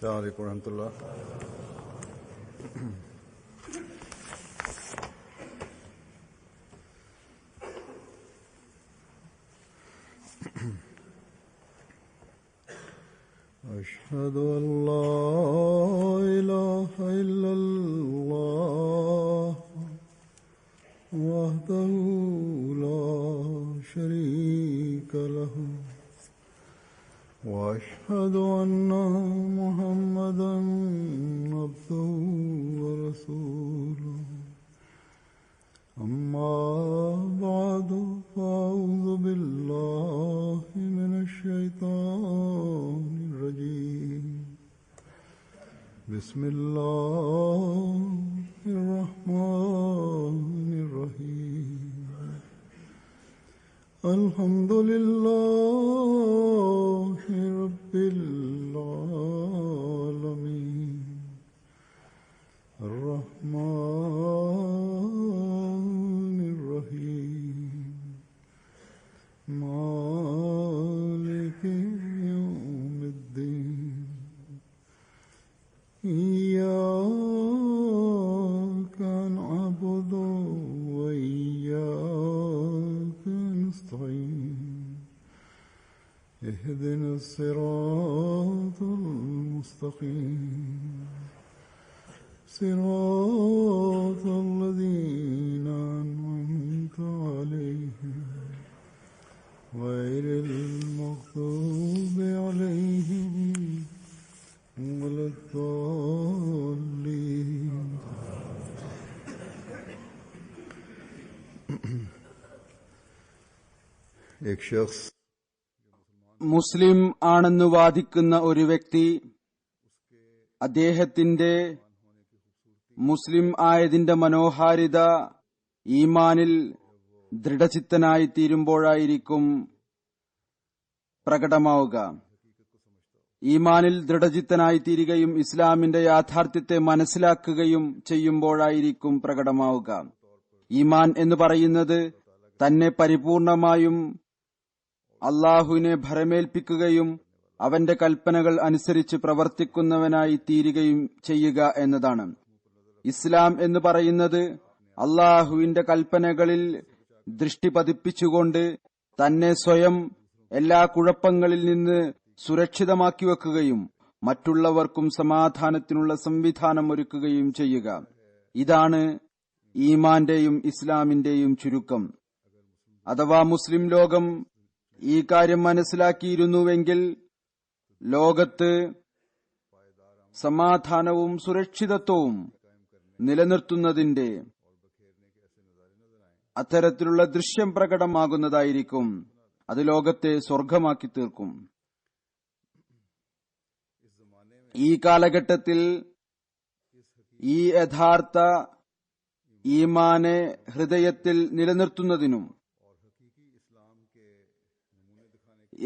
السلام عليكم ورحمة الله. أشهد أن لا إله إلا الله وحده لا شريك له وأشهد أن محمدا عبده ورسوله أما بعد فأعوذ بالله من الشيطان الرجيم بسم الله الرحمن الرحيم الحمد لله رب العالمين الرحمن الرحيم مالك يوم الدين إياك نعبد وإياك نستعين اهدنا الصراط المستقيم صراط الذين أنعمت عليهم غير المغضوب عليهم ولا الضالين. एक शख्स മുസ്ലിം ആണെന്ന് വാദിക്കുന്ന ഒരു വ്യക്തി അദ്ദേഹത്തിന്റെ മുസ്ലിം ആയതിന്റെ മനോഹാരിത ഈമാനിൽ ദൃഢചിത്തനായി തീരുമ്പോഴായിരിക്കും പ്രകടമാവുക. ഈമാനിൽ ദൃഢചിത്തനായി തീരുകയും ഇസ്ലാമിന്റെ യാഥാർത്ഥ്യത്തെ മനസ്സിലാക്കുകയും ചെയ്യുമ്പോഴായിരിക്കും പ്രകടമാവുക. ഈമാൻ എന്ന് പറയുന്നത് തന്നെ പരിപൂർണമായും അള്ളാഹുവിനെ ഭരമേൽപ്പിക്കുകയും അവന്റെ കൽപ്പനകൾ അനുസരിച്ച് പ്രവർത്തിക്കുന്നവനായി തീരുകയും ചെയ്യുക എന്നതാണ്. ഇസ്ലാം എന്ന് പറയുന്നത് അള്ളാഹുവിന്റെ കൽപ്പനകളിൽ ദൃഷ്ടി പതിപ്പിച്ചുകൊണ്ട് തന്നെ സ്വയം എല്ലാ കുഴപ്പങ്ങളിൽ നിന്ന് സുരക്ഷിതമാക്കി വെക്കുകയും മറ്റുള്ളവർക്കും സമാധാനത്തിനുള്ള സംവിധാനം ഒരുക്കുകയും ചെയ്യുക. ഇതാണ് ഈമാന്റെയും ഇസ്ലാമിന്റെയും ചുരുക്കം. അഥവാ മുസ്ലിം ലോകം ഈ കാര്യം മനസ്സിലാക്കിയിരുന്നുവെങ്കിൽ ലോകത്ത് സമാധാനവും സുരക്ഷിതത്വവും നിലനിർത്തുന്നതിന്റെ അത്തരത്തിലുള്ള ദൃശ്യം പ്രകടമാകുന്നതായിരിക്കും. അത് ലോകത്തെ സ്വർഗമാക്കി തീർക്കും. ഈ കാലഘട്ടത്തിൽ ഈ യഥാർത്ഥ ഈമാനെ ഹൃദയത്തിൽ നിലനിർത്തുന്നതിനും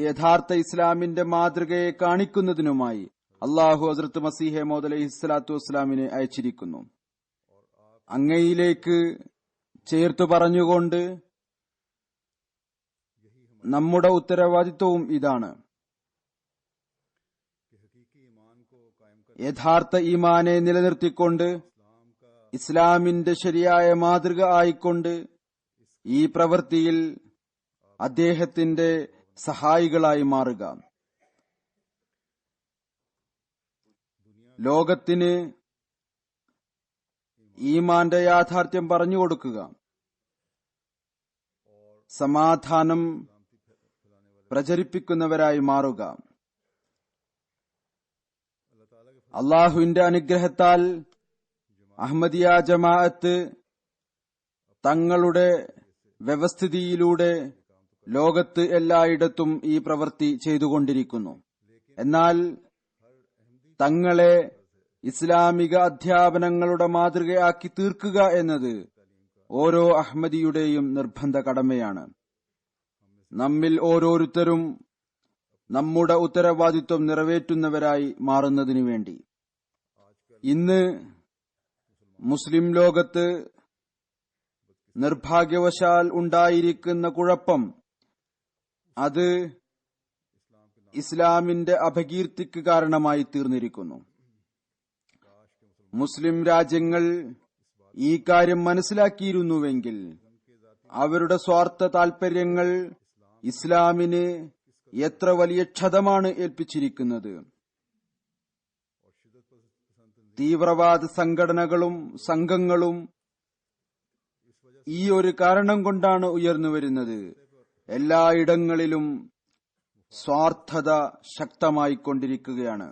യഥാർത്ഥ ഇസ്ലാമിന്റെ മാതൃകയെ കാണിക്കുന്നതിനുമായി അള്ളാഹു ഹസ്രത്ത് മസീഹെ മൗദ് അലൈഹിസ്സലാത്തു വസ്സലാമിനെ അയച്ചിരിക്കുന്നു. അങ്ങയിലേക്ക് ചേർത്തു പറഞ്ഞുകൊണ്ട് നമ്മുടെ ഉത്തരവാദിത്വവും ഇതാണ്. യഥാർത്ഥ ഈമാനെ നിലനിർത്തിക്കൊണ്ട് ഇസ്ലാമിന്റെ ശരിയായ മാതൃക ആയിക്കൊണ്ട് ഈ പ്രവൃത്തിയിൽ അദ്ദേഹത്തിന്റെ സഹായികളായി മാറുക. ലോകത്തിന് ഈമാന്റെ യാഥാർത്ഥ്യം പറഞ്ഞുകൊടുക്കുക, സമാധാനം പ്രചരിപ്പിക്കുന്നവരായി മാറുക. അള്ളാഹുവിന്റെ അനുഗ്രഹത്താൽ അഹ്മദിയ ജമാഅത്ത് തങ്ങളുടെ വ്യവസ്ഥിതിയിലൂടെ ലോകത്ത് എല്ലായിടത്തും ഈ പ്രവൃത്തി ചെയ്തുകൊണ്ടിരിക്കുന്നു. എന്നാൽ തങ്ങളെ ഇസ്ലാമിക അധ്യാപനങ്ങളുടെ മാതൃകയാക്കി തീർക്കുക എന്നത് ഓരോ അഹ്മദിയുടെയും നിർബന്ധ കടമയാണ്. നമ്മിൽ ഓരോരുത്തരും നമ്മുടെ ഉത്തരവാദിത്വം നിറവേറ്റുന്നവരായി മാറുന്നതിനു വേണ്ടി. ഇന്ന് മുസ്ലിം ലോകത്ത് നിർഭാഗ്യവശാൽ ഉണ്ടായിരിക്കുന്ന കുഴപ്പം അത് ഇസ്ലാമിന്റെ അപകീർത്തിക്ക് കാരണമായി തീർന്നിരിക്കുന്നു. മുസ്ലിം രാജ്യങ്ങൾ ഈ കാര്യം മനസ്സിലാക്കിയിരുന്നുവെങ്കിൽ അവരുടെ സ്വാർത്ഥ താൽപര്യങ്ങൾ ഇസ്ലാമിന് എത്ര വലിയ ക്ഷതമാണ് ഏൽപ്പിച്ചിരിക്കുന്നത്. തീവ്രവാദ സംഘടനകളും സംഘങ്ങളും ഈ ഒരു കാരണം കൊണ്ടാണ് ഉയർന്നു വരുന്നത്. എല്ലായിടങ്ങളിലും സ്വാർത്ഥത ശക്തമായിക്കൊണ്ടിരിക്കുകയാണ്.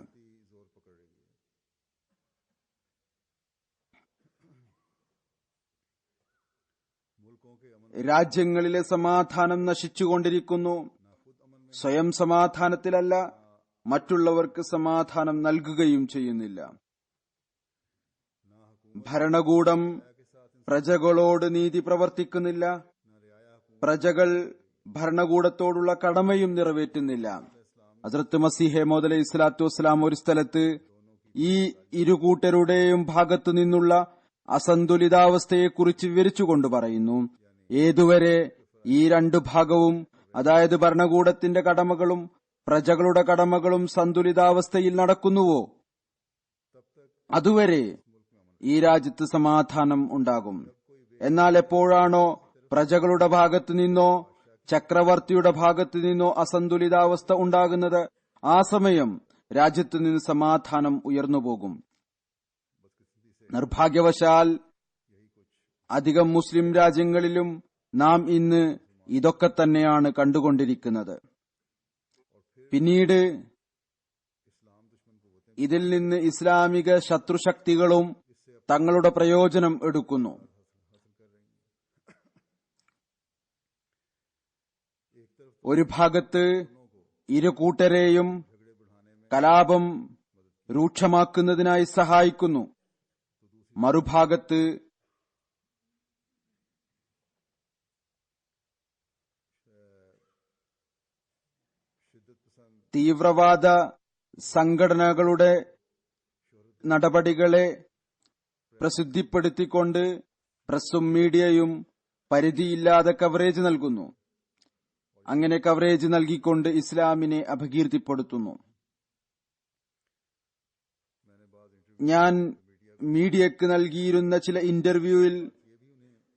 രാജ്യങ്ങളിലെ സമാധാനം നശിച്ചുകൊണ്ടിരിക്കുന്നു. സ്വയം സമാധാനത്തിലല്ല, മറ്റുള്ളവർക്ക് സമാധാനം നൽകുകയും ചെയ്യുന്നില്ല. ഭരണകൂടം പ്രജകളോട് നീതി പ്രവർത്തിക്കുന്നില്ല. പ്രജകൾ ഭരണകൂടത്തോടുള്ള കടമയും നിറവേറ്റുന്നില്ല. ഹസ്രത്ത് മസീഹ് മൗഊദ് അലൈഹി സ്വലാത്തു വസ്സലാം ഒരു സ്ഥലത്ത് ഈ ഇരുകൂട്ടരുടെയും ഭാഗത്തു നിന്നുള്ള അസന്തുലിതാവസ്ഥയെക്കുറിച്ച് വിവരിച്ചുകൊണ്ട് പറയുന്നു, ഏതുവരെ ഈ രണ്ടു ഭാഗവും, അതായത് ഭരണകൂടത്തിന്റെ കടമകളും പ്രജകളുടെ കടമകളും സന്തുലിതാവസ്ഥയിൽ നടക്കുന്നുവോ, അതുവരെ ഈ രാജ്യത്ത് സമാധാനം ഉണ്ടാകും. എന്നാൽ എപ്പോഴാണോ പ്രജകളുടെ ഭാഗത്തു നിന്നോ ചക്രവർത്തിയുടെ ഭാഗത്തു നിന്നോ അസന്തുലിതാവസ്ഥ ഉണ്ടാകുന്നത്, ആ സമയം രാജ്യത്തു നിന്ന് സമാധാനം ഉയർന്നുപോകും. നിർഭാഗ്യവശാൽ അധികം മുസ്ലിം രാജ്യങ്ങളിലും നാം ഇന്ന് ഇതൊക്കെ തന്നെയാണ് കണ്ടുകൊണ്ടിരിക്കുന്നത്. പിന്നീട് ഇതിൽ നിന്ന് ഇസ്ലാമിക ശത്രുശക്തികളും തങ്ങളുടെ പ്രയോജനം എടുക്കുന്നു. ഒരു ഭാഗത്ത് ഇരു കൂട്ടരെയും കലാപം രൂക്ഷമാക്കുന്നതിനായി സഹായിക്കുന്നു, മറുഭാഗത്ത് തീവ്രവാദ സംഘടനകളുടെ നടപടികളെ പ്രസിദ്ധിപ്പെടുത്തിക്കൊണ്ട് പ്രസ്സും മീഡിയയും പരിധിയില്ലാതെ കവറേജ് നൽകുന്നു. അങ്ങനെ കവറേജ് നൽകിക്കൊണ്ട് ഇസ്ലാമിനെ അപകീർത്തിപ്പെടുത്തുന്നു. ഞാൻ മീഡിയക്ക് നൽകിയിരുന്ന ചില ഇന്റർവ്യൂവിൽ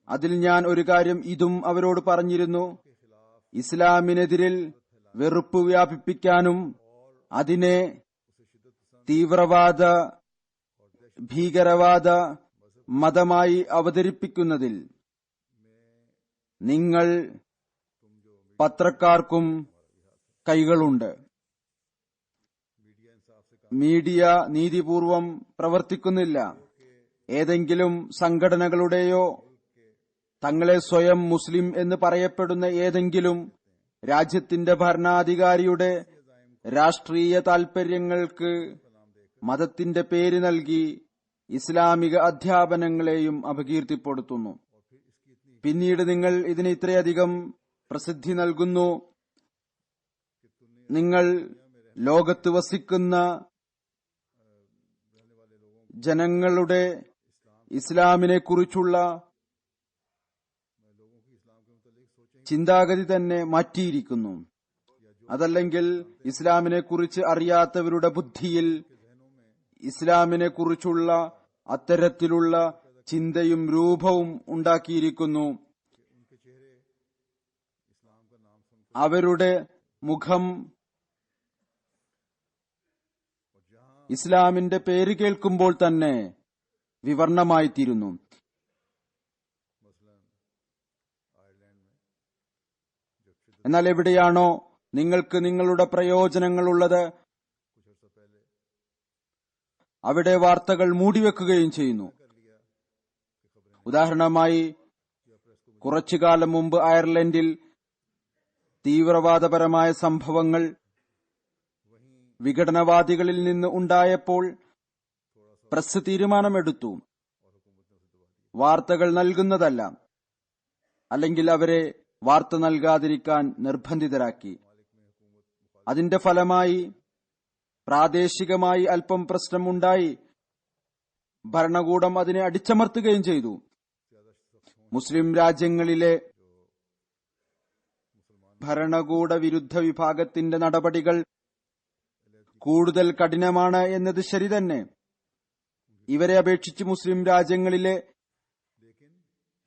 അതിൽ ഞാൻ ഒരു കാര്യം ഇതും അവരോട് പറഞ്ഞിരുന്നു. ഇസ്ലാമിനെതിരിൽ വെറുപ്പ് വ്യാപിപ്പിക്കാനും അതിനെ തീവ്രവാദ ഭീകരവാദ മതമായി അവതരിപ്പിക്കുന്നതിൽ നിങ്ങൾ പത്രക്കാർക്കും കൈകളുണ്ട്. മീഡിയ നീതിപൂർവം പ്രവർത്തിക്കുന്നില്ല. ഏതെങ്കിലും സംഘടനകളുടെയോ തങ്ങളെ സ്വയം മുസ്ലിം എന്ന് പറയപ്പെടുന്ന ഏതെങ്കിലും രാജ്യത്തിന്റെ ഭരണാധികാരിയുടെ രാഷ്ട്രീയ താൽപര്യങ്ങൾക്ക് മതത്തിന്റെ പേര് നൽകി ഇസ്ലാമിക അധ്യാപനങ്ങളെയും അപകീർത്തിപ്പെടുത്തുന്നു. പിന്നീട് നിങ്ങൾ ഇതിന് ഇത്രയധികം പ്രസിദ്ധി നൽകുന്നു. നിങ്ങൾ ലോകത്ത് വസിക്കുന്ന ജനങ്ങളുടെ ഇസ്ലാമിനെക്കുറിച്ചുള്ള ചിന്താഗതി തന്നെ മാറ്റിയിരിക്കുന്നു. അതല്ലെങ്കിൽ ഇസ്ലാമിനെക്കുറിച്ച് അറിയാത്തവരുടെ ബുദ്ധിയിൽ ഇസ്ലാമിനെക്കുറിച്ചുള്ള അത്തരത്തിലുള്ള ചിന്തയും രൂപവും ഉണ്ടാക്കിയിരിക്കുന്നു. അവരുടെ മുഖം ഇസ്ലാമിന്റെ പേര് കേൾക്കുമ്പോൾ തന്നെ വിവർണമായിത്തീരുന്നു. എന്നാൽ എവിടെയാണോ നിങ്ങൾക്ക് നിങ്ങളുടെ പ്രയോജനങ്ങളുള്ളത് അവിടെ വാർത്തകൾ മൂടിവെക്കുകയും ചെയ്യുന്നു. ഉദാഹരണമായി, കുറച്ചുകാലം മുമ്പ് അയർലൻഡിൽ തീവ്രവാദപരമായ സംഭവങ്ങൾ വിഘടനവാദികളിൽ നിന്ന് ഉണ്ടായപ്പോൾ പ്രസ് തീരുമാനമെടുത്തു വാർത്തകൾ നൽകുന്നതല്ല, അല്ലെങ്കിൽ അവരെ വാർത്ത നൽകാതിരിക്കാൻ നിർബന്ധിതരാക്കി. അതിന്റെ ഫലമായി പ്രാദേശികമായി അല്പം പ്രശ്നമുണ്ടായി. ഭരണകൂടം അതിനെ അടിച്ചമർത്തുകയും ചെയ്തു. മുസ്ലിം രാജ്യങ്ങളിലെ ഭരണകൂട വിരുദ്ധ വിഭാഗത്തിന്റെ നടപടികൾ കൂടുതൽ കഠിനമാണ് എന്നത് ശരി തന്നെ. ഇവരെ അപേക്ഷിച്ച് മുസ്ലിം രാജ്യങ്ങളിലെ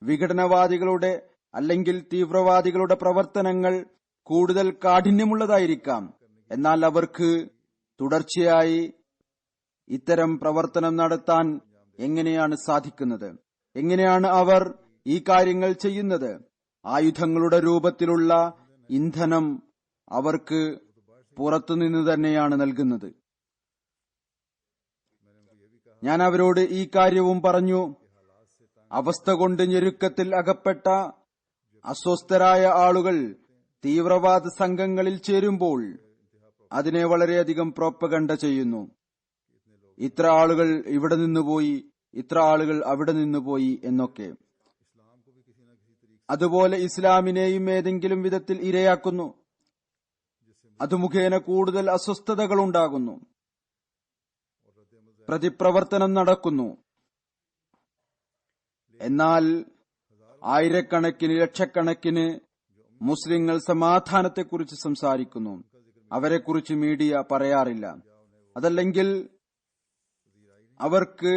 വിഘടനവാദികളുടെ അല്ലെങ്കിൽ തീവ്രവാദികളുടെ പ്രവർത്തനങ്ങൾ കൂടുതൽ കാഠിന്യമുള്ളതായിരിക്കാം. എന്നാൽ അവർക്ക് തുടർച്ചയായി ഇത്തരം പ്രവർത്തനം നടത്താൻ എങ്ങനെയാണ് സാധിക്കുന്നത്? എങ്ങനെയാണ് അവർ ഈ കാര്യങ്ങൾ ചെയ്യുന്നത്? ആയുധങ്ങളുടെ രൂപത്തിലുള്ള ഇന്ധനം അവർക്ക് പുറത്തുനിന്ന് തന്നെയാണ് നൽകുന്നത്. ഞാൻ അവരോട് ഈ കാര്യവും പറഞ്ഞു. അവസ്ഥ കൊണ്ട് ഞെരുക്കത്തിൽ അകപ്പെട്ട അസ്വസ്ഥരായ ആളുകൾ തീവ്രവാദ സംഘങ്ങളിൽ ചേരുമ്പോൾ അതിനെ വളരെയധികം പ്രോപ്പഗണ്ട ചെയ്യുന്നു. ഇത്ര ആളുകൾ ഇവിടെ നിന്നുപോയി, ഇത്ര ആളുകൾ അവിടെ നിന്നുപോയി എന്നൊക്കെ. അതുപോലെ ഇസ്ലാമിനെയും ഏതെങ്കിലും വിധത്തിൽ ഇരയാക്കുന്നു. അത് മുഖേന കൂടുതൽ അസ്വസ്ഥതകൾ ഉണ്ടാകുന്നു, പ്രതിപ്രവർത്തനം നടക്കുന്നു. എന്നാൽ ആയിരക്കണക്കിന് ലക്ഷക്കണക്കിന് മുസ്ലിങ്ങൾ സമാധാനത്തെക്കുറിച്ച് സംസാരിക്കുന്നു. അവരെക്കുറിച്ച് മീഡിയ പറയാറില്ല. അതല്ലെങ്കിൽ അവർക്ക്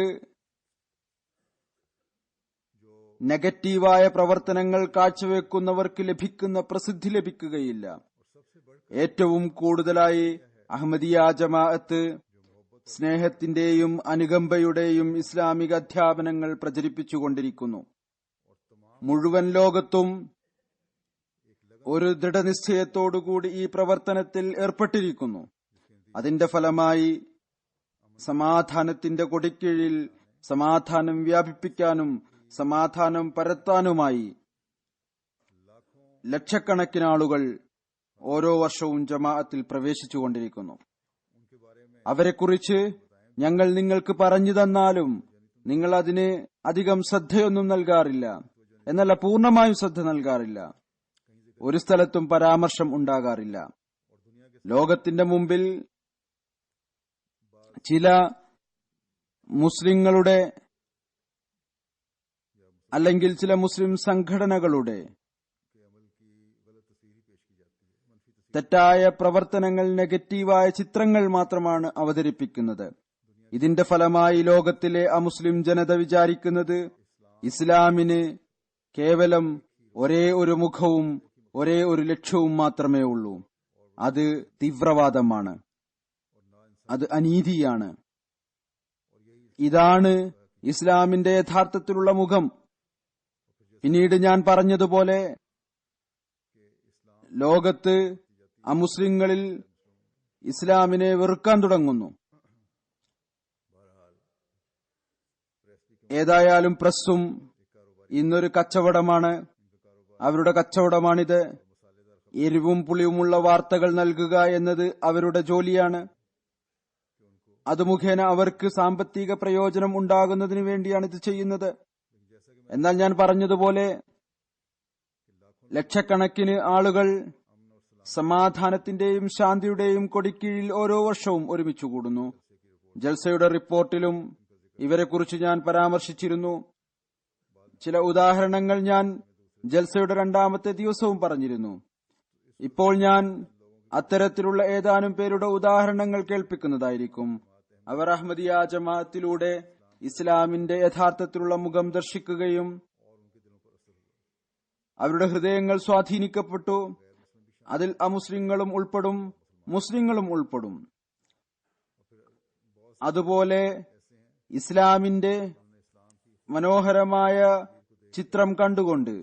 നെഗറ്റീവായ പ്രവർത്തനങ്ങൾ കാഴ്ചവെക്കുന്നവർക്ക് ലഭിക്കുന്ന പ്രസിദ്ധി ലഭിക്കുകയില്ല. ഏറ്റവും കൂടുതലായി അഹമ്മദിയ ജമാഅത്ത് സ്നേഹത്തിന്റെയും അനുകമ്പയുടെയും ഇസ്ലാമിക അധ്യാപനങ്ങൾ പ്രചരിപ്പിച്ചുകൊണ്ടിരിക്കുന്നു. മുഴുവൻ ലോകത്തും ഒരു ദൃഢനിശ്ചയത്തോടുകൂടി ഈ പ്രവർത്തനത്തിൽ ഏർപ്പെട്ടിരിക്കുന്നു. അതിന്റെ ഫലമായി സമാധാനത്തിന്റെ കൊടിക്കീഴിൽ സമാധാനം വ്യാപിപ്പിക്കാനും സമാധാനം പരത്താനുമായി ലക്ഷക്കണക്കിന് ആളുകൾ ഓരോ വർഷവും ജമാഅത്തിൽ പ്രവേശിച്ചുകൊണ്ടിരിക്കുന്നു. അവരെക്കുറിച്ച് ഞങ്ങൾ നിങ്ങൾക്ക് പറഞ്ഞു തന്നാലും നിങ്ങൾ അതിന് അധികം ശ്രദ്ധയൊന്നും നൽകാറില്ല. എന്നല്ല, പൂർണ്ണമായും ശ്രദ്ധ നൽകാറില്ല. ഒരു സ്ഥലത്തും പരാമർശം ഉണ്ടാകാറില്ല. ലോകത്തിന്റെ മുമ്പിൽ ചില മുസ്ലിങ്ങളുടെ അല്ലെങ്കിൽ ചില മുസ്ലിം സംഘടനകളുടെ തെറ്റായ പ്രവർത്തനങ്ങൾ, നെഗറ്റീവായ ചിത്രങ്ങൾ മാത്രമാണ് അവതരിപ്പിക്കുന്നത്. ഇതിന്റെ ഫലമായി ലോകത്തിലെ അമുസ്ലിം ജനത വിചാരിക്കുന്നത് ഇസ്ലാമിന് കേവലം ഒരേ ഒരു മുഖവും ഒരേ ഒരു ലക്ഷ്യവും മാത്രമേ ഉള്ളൂ. അത് തീവ്രവാദമാണ്, അത് അനീതിയാണ്. ഇതാണ് ഇസ്ലാമിന്റെ യഥാർത്ഥത്തിലുള്ള മുഖം. പിന്നീട് ഞാൻ പറഞ്ഞതുപോലെ ലോകത്ത് അമുസ്ലിങ്ങളിൽ ഇസ്ലാമിനെ വെറുക്കാൻ തുടങ്ങുന്നു. ഏതായാലും പ്രസ്സും ഇന്നൊരു കച്ചവടമാണ്. അവരുടെ കച്ചവടമാണിത്. എരിവും പുളിയുമുള്ള വാർത്തകൾ നൽകുക എന്നത് അവരുടെ ജോലിയാണ്. അത് മുഖേന അവർക്ക് സാമ്പത്തിക പ്രയോജനം ഉണ്ടാകുന്നതിന് വേണ്ടിയാണ് ഇത് ചെയ്യുന്നത്. എന്നാൽ ഞാൻ പറഞ്ഞതുപോലെ ലക്ഷക്കണക്കിന് ആളുകൾ സമാധാനത്തിന്റെയും ശാന്തിയുടെയും കൊടിക്കീഴിൽ ഓരോ വർഷവും ഒരുമിച്ചു കൂടുന്നു. ജൽസയുടെ റിപ്പോർട്ടിലും ഇവരെക്കുറിച്ച് ഞാൻ പരാമർശിച്ചിരുന്നു. ചില ഉദാഹരണങ്ങൾ ഞാൻ ജൽസയുടെ രണ്ടാമത്തെ ദിവസവും പറഞ്ഞിരുന്നു. ഇപ്പോൾ ഞാൻ അത്തരത്തിലുള്ള ഏതാനും പേരുടെ ഉദാഹരണങ്ങൾ കേൾപ്പിക്കുന്നതായിരിക്കും. അവർ അഹമ്മദിയ ജമാഅത്തിലൂടെ ഇസ്ലാമിന്റെ യഥാർത്ഥത്തിലുള്ള മുഖം ദർശിക്കുകയും അവരുടെ ഹൃദയങ്ങൾ സ്വാധീനിക്കപ്പെട്ടു. അതിൽ അമുസ്ലിങ്ങളും ഉൾപ്പെടും, മുസ്ലിങ്ങളും ഉൾപ്പെടും. അതുപോലെ ഇസ്ലാമിന്റെ മനോഹരമായ ചിത്രം കണ്ടുകൊണ്ട്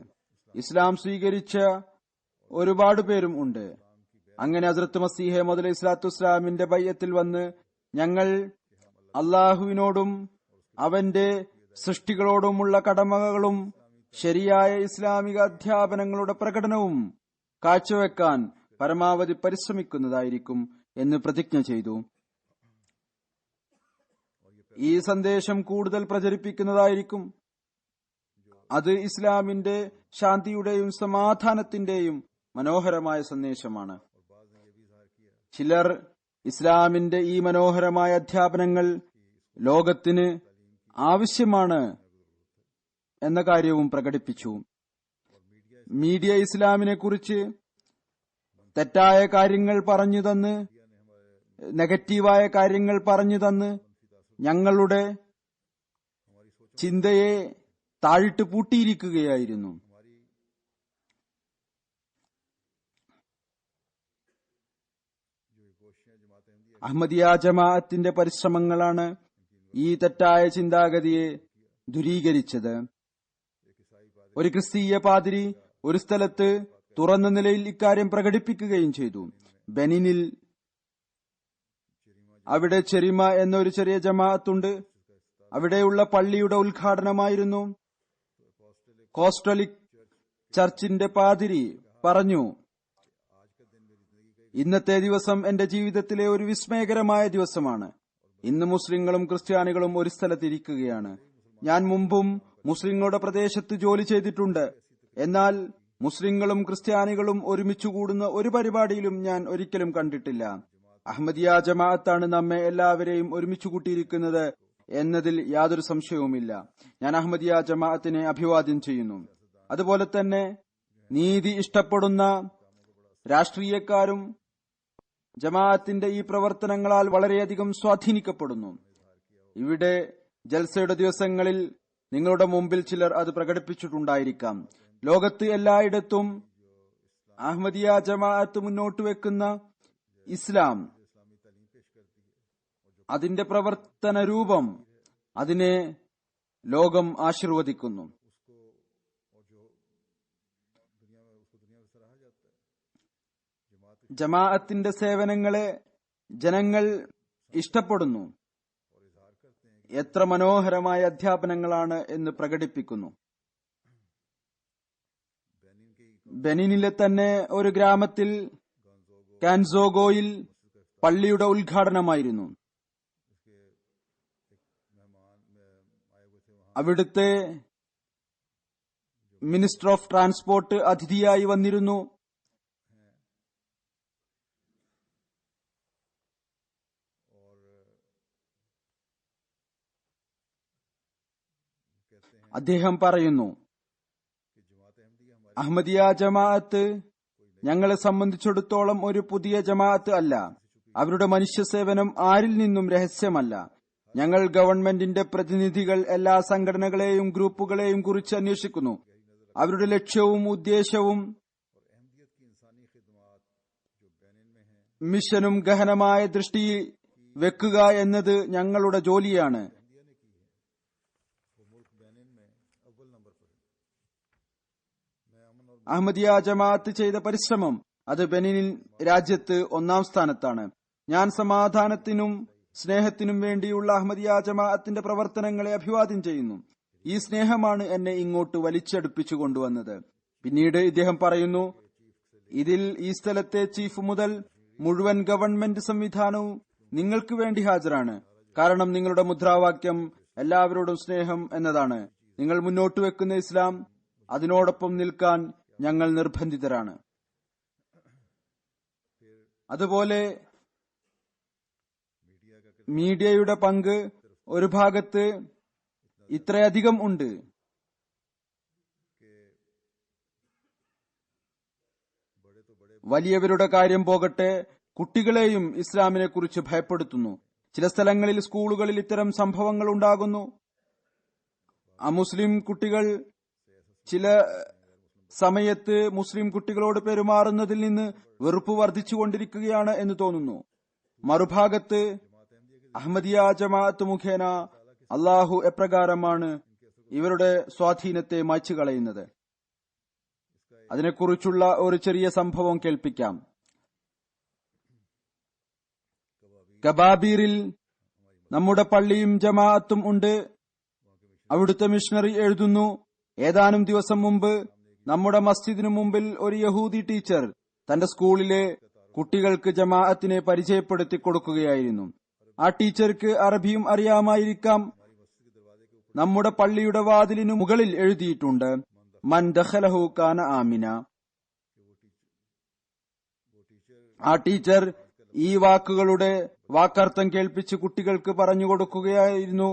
ഇസ്ലാം സ്വീകരിച്ച ഒരുപാട് പേരും ഉണ്ട്. അങ്ങനെ ഹസ്രത്ത് മസീഹ മൗഊദ് അലൈഹി സ്വലാത്തു വസ്സലാമിന്റെ ബൈഅത്തിൽ വന്ന് ഞങ്ങൾ അള്ളാഹുവിനോടും അവന്റെ സൃഷ്ടികളോടുമുള്ള കടമകളും ശരിയായ ഇസ്ലാമിക അധ്യാപനങ്ങളുടെ പ്രകടനവും കാഴ്ചവെക്കാൻ പരമാവധി പരിശ്രമിക്കുന്നതായിരിക്കും എന്ന് പ്രതിജ്ഞ ചെയ്തു. ഈ സന്ദേശം കൂടുതൽ പ്രചരിപ്പിക്കുന്നതായിരിക്കും. അത് ഇസ്ലാമിന്റെ ശാന്തിയുടെയും സമാധാനത്തിന്റെയും മനോഹരമായ സന്ദേശമാണ്. ചിലർ ഇസ്ലാമിന്റെ ഈ മനോഹരമായ അധ്യാപനങ്ങൾ ലോകത്തിന് ആവശ്യമാണ് എന്ന കാര്യവും പ്രകടിപ്പിച്ചു. മീഡിയ ഇസ്ലാമിനെ കുറിച്ച് തെറ്റായ കാര്യങ്ങൾ പറഞ്ഞു തന്ന് നെഗറ്റീവായ കാര്യങ്ങൾ പറഞ്ഞു തന്ന് ഞങ്ങളുടെ ചിന്തയെ താഴിട്ട് പൂട്ടിയിരിക്കുകയായിരുന്നു. അഹമ്മദിയ ജമാഅത്തിന്റെ പരിശ്രമങ്ങളാണ് ഈ തെറ്റായ ചിന്താഗതിയെ ദൂരീകരിച്ചത്. ഒരു ക്രിസ്തീയ പാതിരി ഒരു സ്ഥലത്ത് തുറന്ന നിലയിൽ ഇക്കാര്യം പ്രകടിപ്പിക്കുകയും ചെയ്തു. ബെനിനിൽ അവിടെ ചെറിമ എന്നൊരു ചെറിയ ജമാഅത്തുണ്ട്. അവിടെയുള്ള പള്ളിയുടെ ഉദ്ഘാടനമായിരുന്നു. കോസ്റ്റലിക് ചർച്ചിന്റെ പാതിരി പറഞ്ഞു, ഇന്നത്തെ ദിവസം എന്റെ ജീവിതത്തിലെ ഒരു വിസ്മയകരമായ ദിവസമാണ്. ഇന്ന് മുസ്ലിങ്ങളും ക്രിസ്ത്യാനികളും ഒരു സ്ഥലത്തിരിക്കുകയാണ്. ഞാൻ മുമ്പും മുസ്ലിങ്ങളുടെ പ്രദേശത്ത് ജോലി ചെയ്തിട്ടുണ്ട്. എന്നാൽ മുസ്ലിങ്ങളും ക്രിസ്ത്യാനികളും ഒരുമിച്ചു കൂടുന്ന ഒരു പരിപാടിയിലും ഞാൻ ഒരിക്കലും കണ്ടിട്ടില്ല. അഹമ്മദിയ ജമാഅത്താണ് നമ്മെ എല്ലാവരെയും ഒരുമിച്ചു കൂട്ടിയിരിക്കുന്നത് എന്നതിൽ യാതൊരു സംശയവുമില്ല. ഞാൻ അഹമ്മദിയ ജമാഅത്തിനെ അഭിവാദ്യം ചെയ്യുന്നു. അതുപോലെ തന്നെ നീതി ഇഷ്ടപ്പെടുന്ന രാഷ്ട്രീയക്കാരും ജമാഅത്തിന്റെ ഈ പ്രവർത്തനങ്ങളാൽ വളരെയധികം സ്വാധീനിക്കപ്പെടുന്നു. ഇവിടെ ജൽസയുടെ ദിവസങ്ങളിൽ നിങ്ങളുടെ മുമ്പിൽ ചിലർ അത് പ്രകടിപ്പിച്ചിട്ടുണ്ടായിരിക്കാം. ലോകത്ത് എല്ലായിടത്തും അഹമ്മദിയ ജമാഅത്ത് മുന്നോട്ട് വെക്കുന്ന ഇസ്ലാം, അതിന്റെ പ്രവർത്തന രൂപം, അതിനെ ലോകം ആശീർവദിക്കുന്നു. ജമാഅത്തിന്റെ സേവനങ്ങളെ ജനങ്ങൾ ഇഷ്ടപ്പെടുന്നു. എത്ര മനോഹരമായ അധ്യാപനങ്ങളാണ് എന്ന് പ്രകടിപ്പിക്കുന്നു. ബെനിനിലെ തന്നെ ഒരു ഗ്രാമത്തിൽ കാൻസോഗോയിൽ പള്ളിയുടെ ഉദ്ഘാടനമായിരുന്നു. അവിടുത്തെ മിനിസ്റ്റർ ഓഫ് ട്രാൻസ്പോർട്ട് അതിഥിയായി വന്നിരുന്നു. അദ്ദേഹം പറയുന്നു, അഹമ്മദിയ ജമാഅത്ത് ഞങ്ങളെ സംബന്ധിച്ചിടത്തോളം ഒരു പുതിയ ജമാഅത്ത് അല്ല. അവരുടെ മനുഷ്യസേവനം ആരിൽ നിന്നും രഹസ്യമല്ല. ഞങ്ങൾ ഗവൺമെന്റിന്റെ പ്രതിനിധികൾ എല്ലാ സംഘടനകളെയും ഗ്രൂപ്പുകളെയും കുറിച്ച് അന്വേഷിക്കുന്നു. അവരുടെ ലക്ഷ്യവും ഉദ്ദേശവും മിഷനും ഗഹനമായ ദൃഷ്ടി വെക്കുക എന്നത് ഞങ്ങളുടെ ജോലിയാണ്. അഹമ്മദിയ ജമാഅത്ത് ചെയ്ത പരിശ്രമം അത് ബെനിൻ രാജ്യത്ത് 1-ാം സ്ഥാനത്താണ്. ഞാൻ സമാധാനത്തിനും സ്നേഹത്തിനും വേണ്ടിയുള്ള അഹമ്മദിയ ജമാഅത്തിന്റെ പ്രവർത്തനങ്ങളെ അഭിവാദ്യം ചെയ്യുന്നു. ഈ സ്നേഹമാണ് എന്നെ ഇങ്ങോട്ട് വലിച്ചടുപ്പിച്ചു കൊണ്ടുവന്നത്. പിന്നീട് ഇദ്ദേഹം പറയുന്നു, ഇതിൽ ഈ സ്ഥലത്തെ ചീഫ് മുതൽ മുഴുവൻ ഗവൺമെന്റ് സംവിധാനവും നിങ്ങൾക്ക് വേണ്ടി ഹാജരാണ്. കാരണം നിങ്ങളുടെ മുദ്രാവാക്യം എല്ലാവരോടും സ്നേഹം എന്നതാണ്. നിങ്ങൾ മുന്നോട്ട് വെക്കുന്ന ഇസ്ലാം, അതിനോടൊപ്പം നിൽക്കാൻ ഞങ്ങൾ നിർബന്ധിതരാണ്. അതുപോലെ മീഡിയയുടെ പങ്ക് ഒരു ഭാഗത്ത് ഇത്രയധികം ഉണ്ട്. വലിയവരുടെ കാര്യം പോകട്ടെ, കുട്ടികളെയും ഇസ്ലാമിനെ കുറിച്ച് ഭയപ്പെടുത്തുന്നു. ചില സ്ഥലങ്ങളിൽ സ്കൂളുകളിൽ ഇത്തരം സംഭവങ്ങൾ ഉണ്ടാകുന്നു. അമുസ്ലിം കുട്ടികൾ ചില സമയത്ത് മുസ്ലിം കുട്ടികളോട് പെരുമാറുന്നതിൽ നിന്ന് വെറുപ്പ് വർദ്ധിച്ചുകൊണ്ടിരിക്കുകയാണ് എന്ന് തോന്നുന്നു. മറുഭാഗത്ത് അഹമ്മദിയ ജമാഅത്ത് മുഖേന അള്ളാഹു എപ്രകാരമാണ് ഇവരുടെ സ്വാധീനത്തെ മായ്ച്ചു കളയുന്നത്. അതിനെക്കുറിച്ചുള്ള ഒരു ചെറിയ സംഭവം കേൾപ്പിക്കാം. കബാബീറിൽ നമ്മുടെ പള്ളിയും ജമാഅത്തും ഉണ്ട്. അവിടുത്തെ മിഷണറി എഴുതുന്നു, ഏതാനും ദിവസം മുമ്പ് നമ്മുടെ മസ്ജിദിനു മുമ്പിൽ ഒരു യഹൂദി ടീച്ചർ തന്റെ സ്കൂളിലെ കുട്ടികൾക്ക് ജമാഅത്തിനെ പരിചയപ്പെടുത്തി കൊടുക്കുകയായിരുന്നു. ആ ടീച്ചർക്ക് അറബിയും അറിയാമായിരിക്കാം. നമ്മുടെ പള്ളിയുടെ വാതിലിനു മുകളിൽ എഴുതിയിട്ടുണ്ട്, മൻ ദഖലഹു കാന ആമിന. ആ ടീച്ചർ ഈ വാക്കുകളുടെ വാക്കർത്ഥം കേൾപ്പിച്ച് കുട്ടികൾക്ക് പറഞ്ഞു കൊടുക്കുകയായിരുന്നു.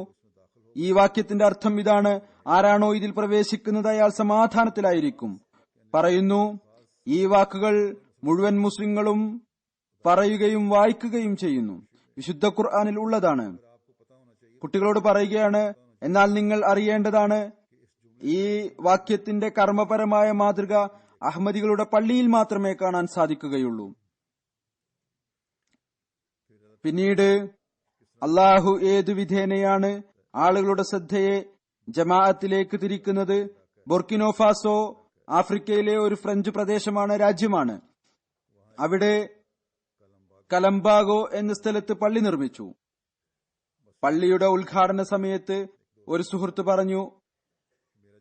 ഈ വാക്യത്തിന്റെ അർത്ഥം ഇതാണ്, ആരാണോ ഇതിൽ പ്രവേശിക്കുന്നത് അയാൾ സമാധാനത്തിലായിരിക്കും. പറയുന്നു, ഈ വാക്കുകൾ മുഴുവൻ മുസ്ലിങ്ങളും പറയുകയും വായിക്കുകയും ചെയ്യുന്നു. വിശുദ്ധ ഖുർആനിൽ ഉള്ളതാണ്. കുട്ടികളോട് പറയുകയാണ്, എന്നാൽ നിങ്ങൾ അറിയേണ്ടതാണ്, ഈ വാക്യത്തിന്റെ കർമ്മപരമായ മാതൃക അഹമ്മദികളുടെ പള്ളിയിൽ മാത്രമേ കാണാൻ സാധിക്കുകയുള്ളൂ. പിന്നീട് അള്ളാഹു ഏതു വിധേനയാണ് ആളുകളുടെ ശ്രദ്ധയെ ജമാഅത്തിലേക്ക് തിരിക്കുന്നത്. ബുർക്കിനോഫാസോ ആഫ്രിക്കയിലെ ഒരു ഫ്രഞ്ച് പ്രദേശമാണ്, രാജ്യമാണ്. അവിടെ കലംബാഗോ എന്ന സ്ഥലത്ത് പള്ളി നിർമ്മിച്ചു. പള്ളിയുടെ ഉദ്ഘാടന സമയത്ത് ഒരു സുഹൃത്ത് പറഞ്ഞു,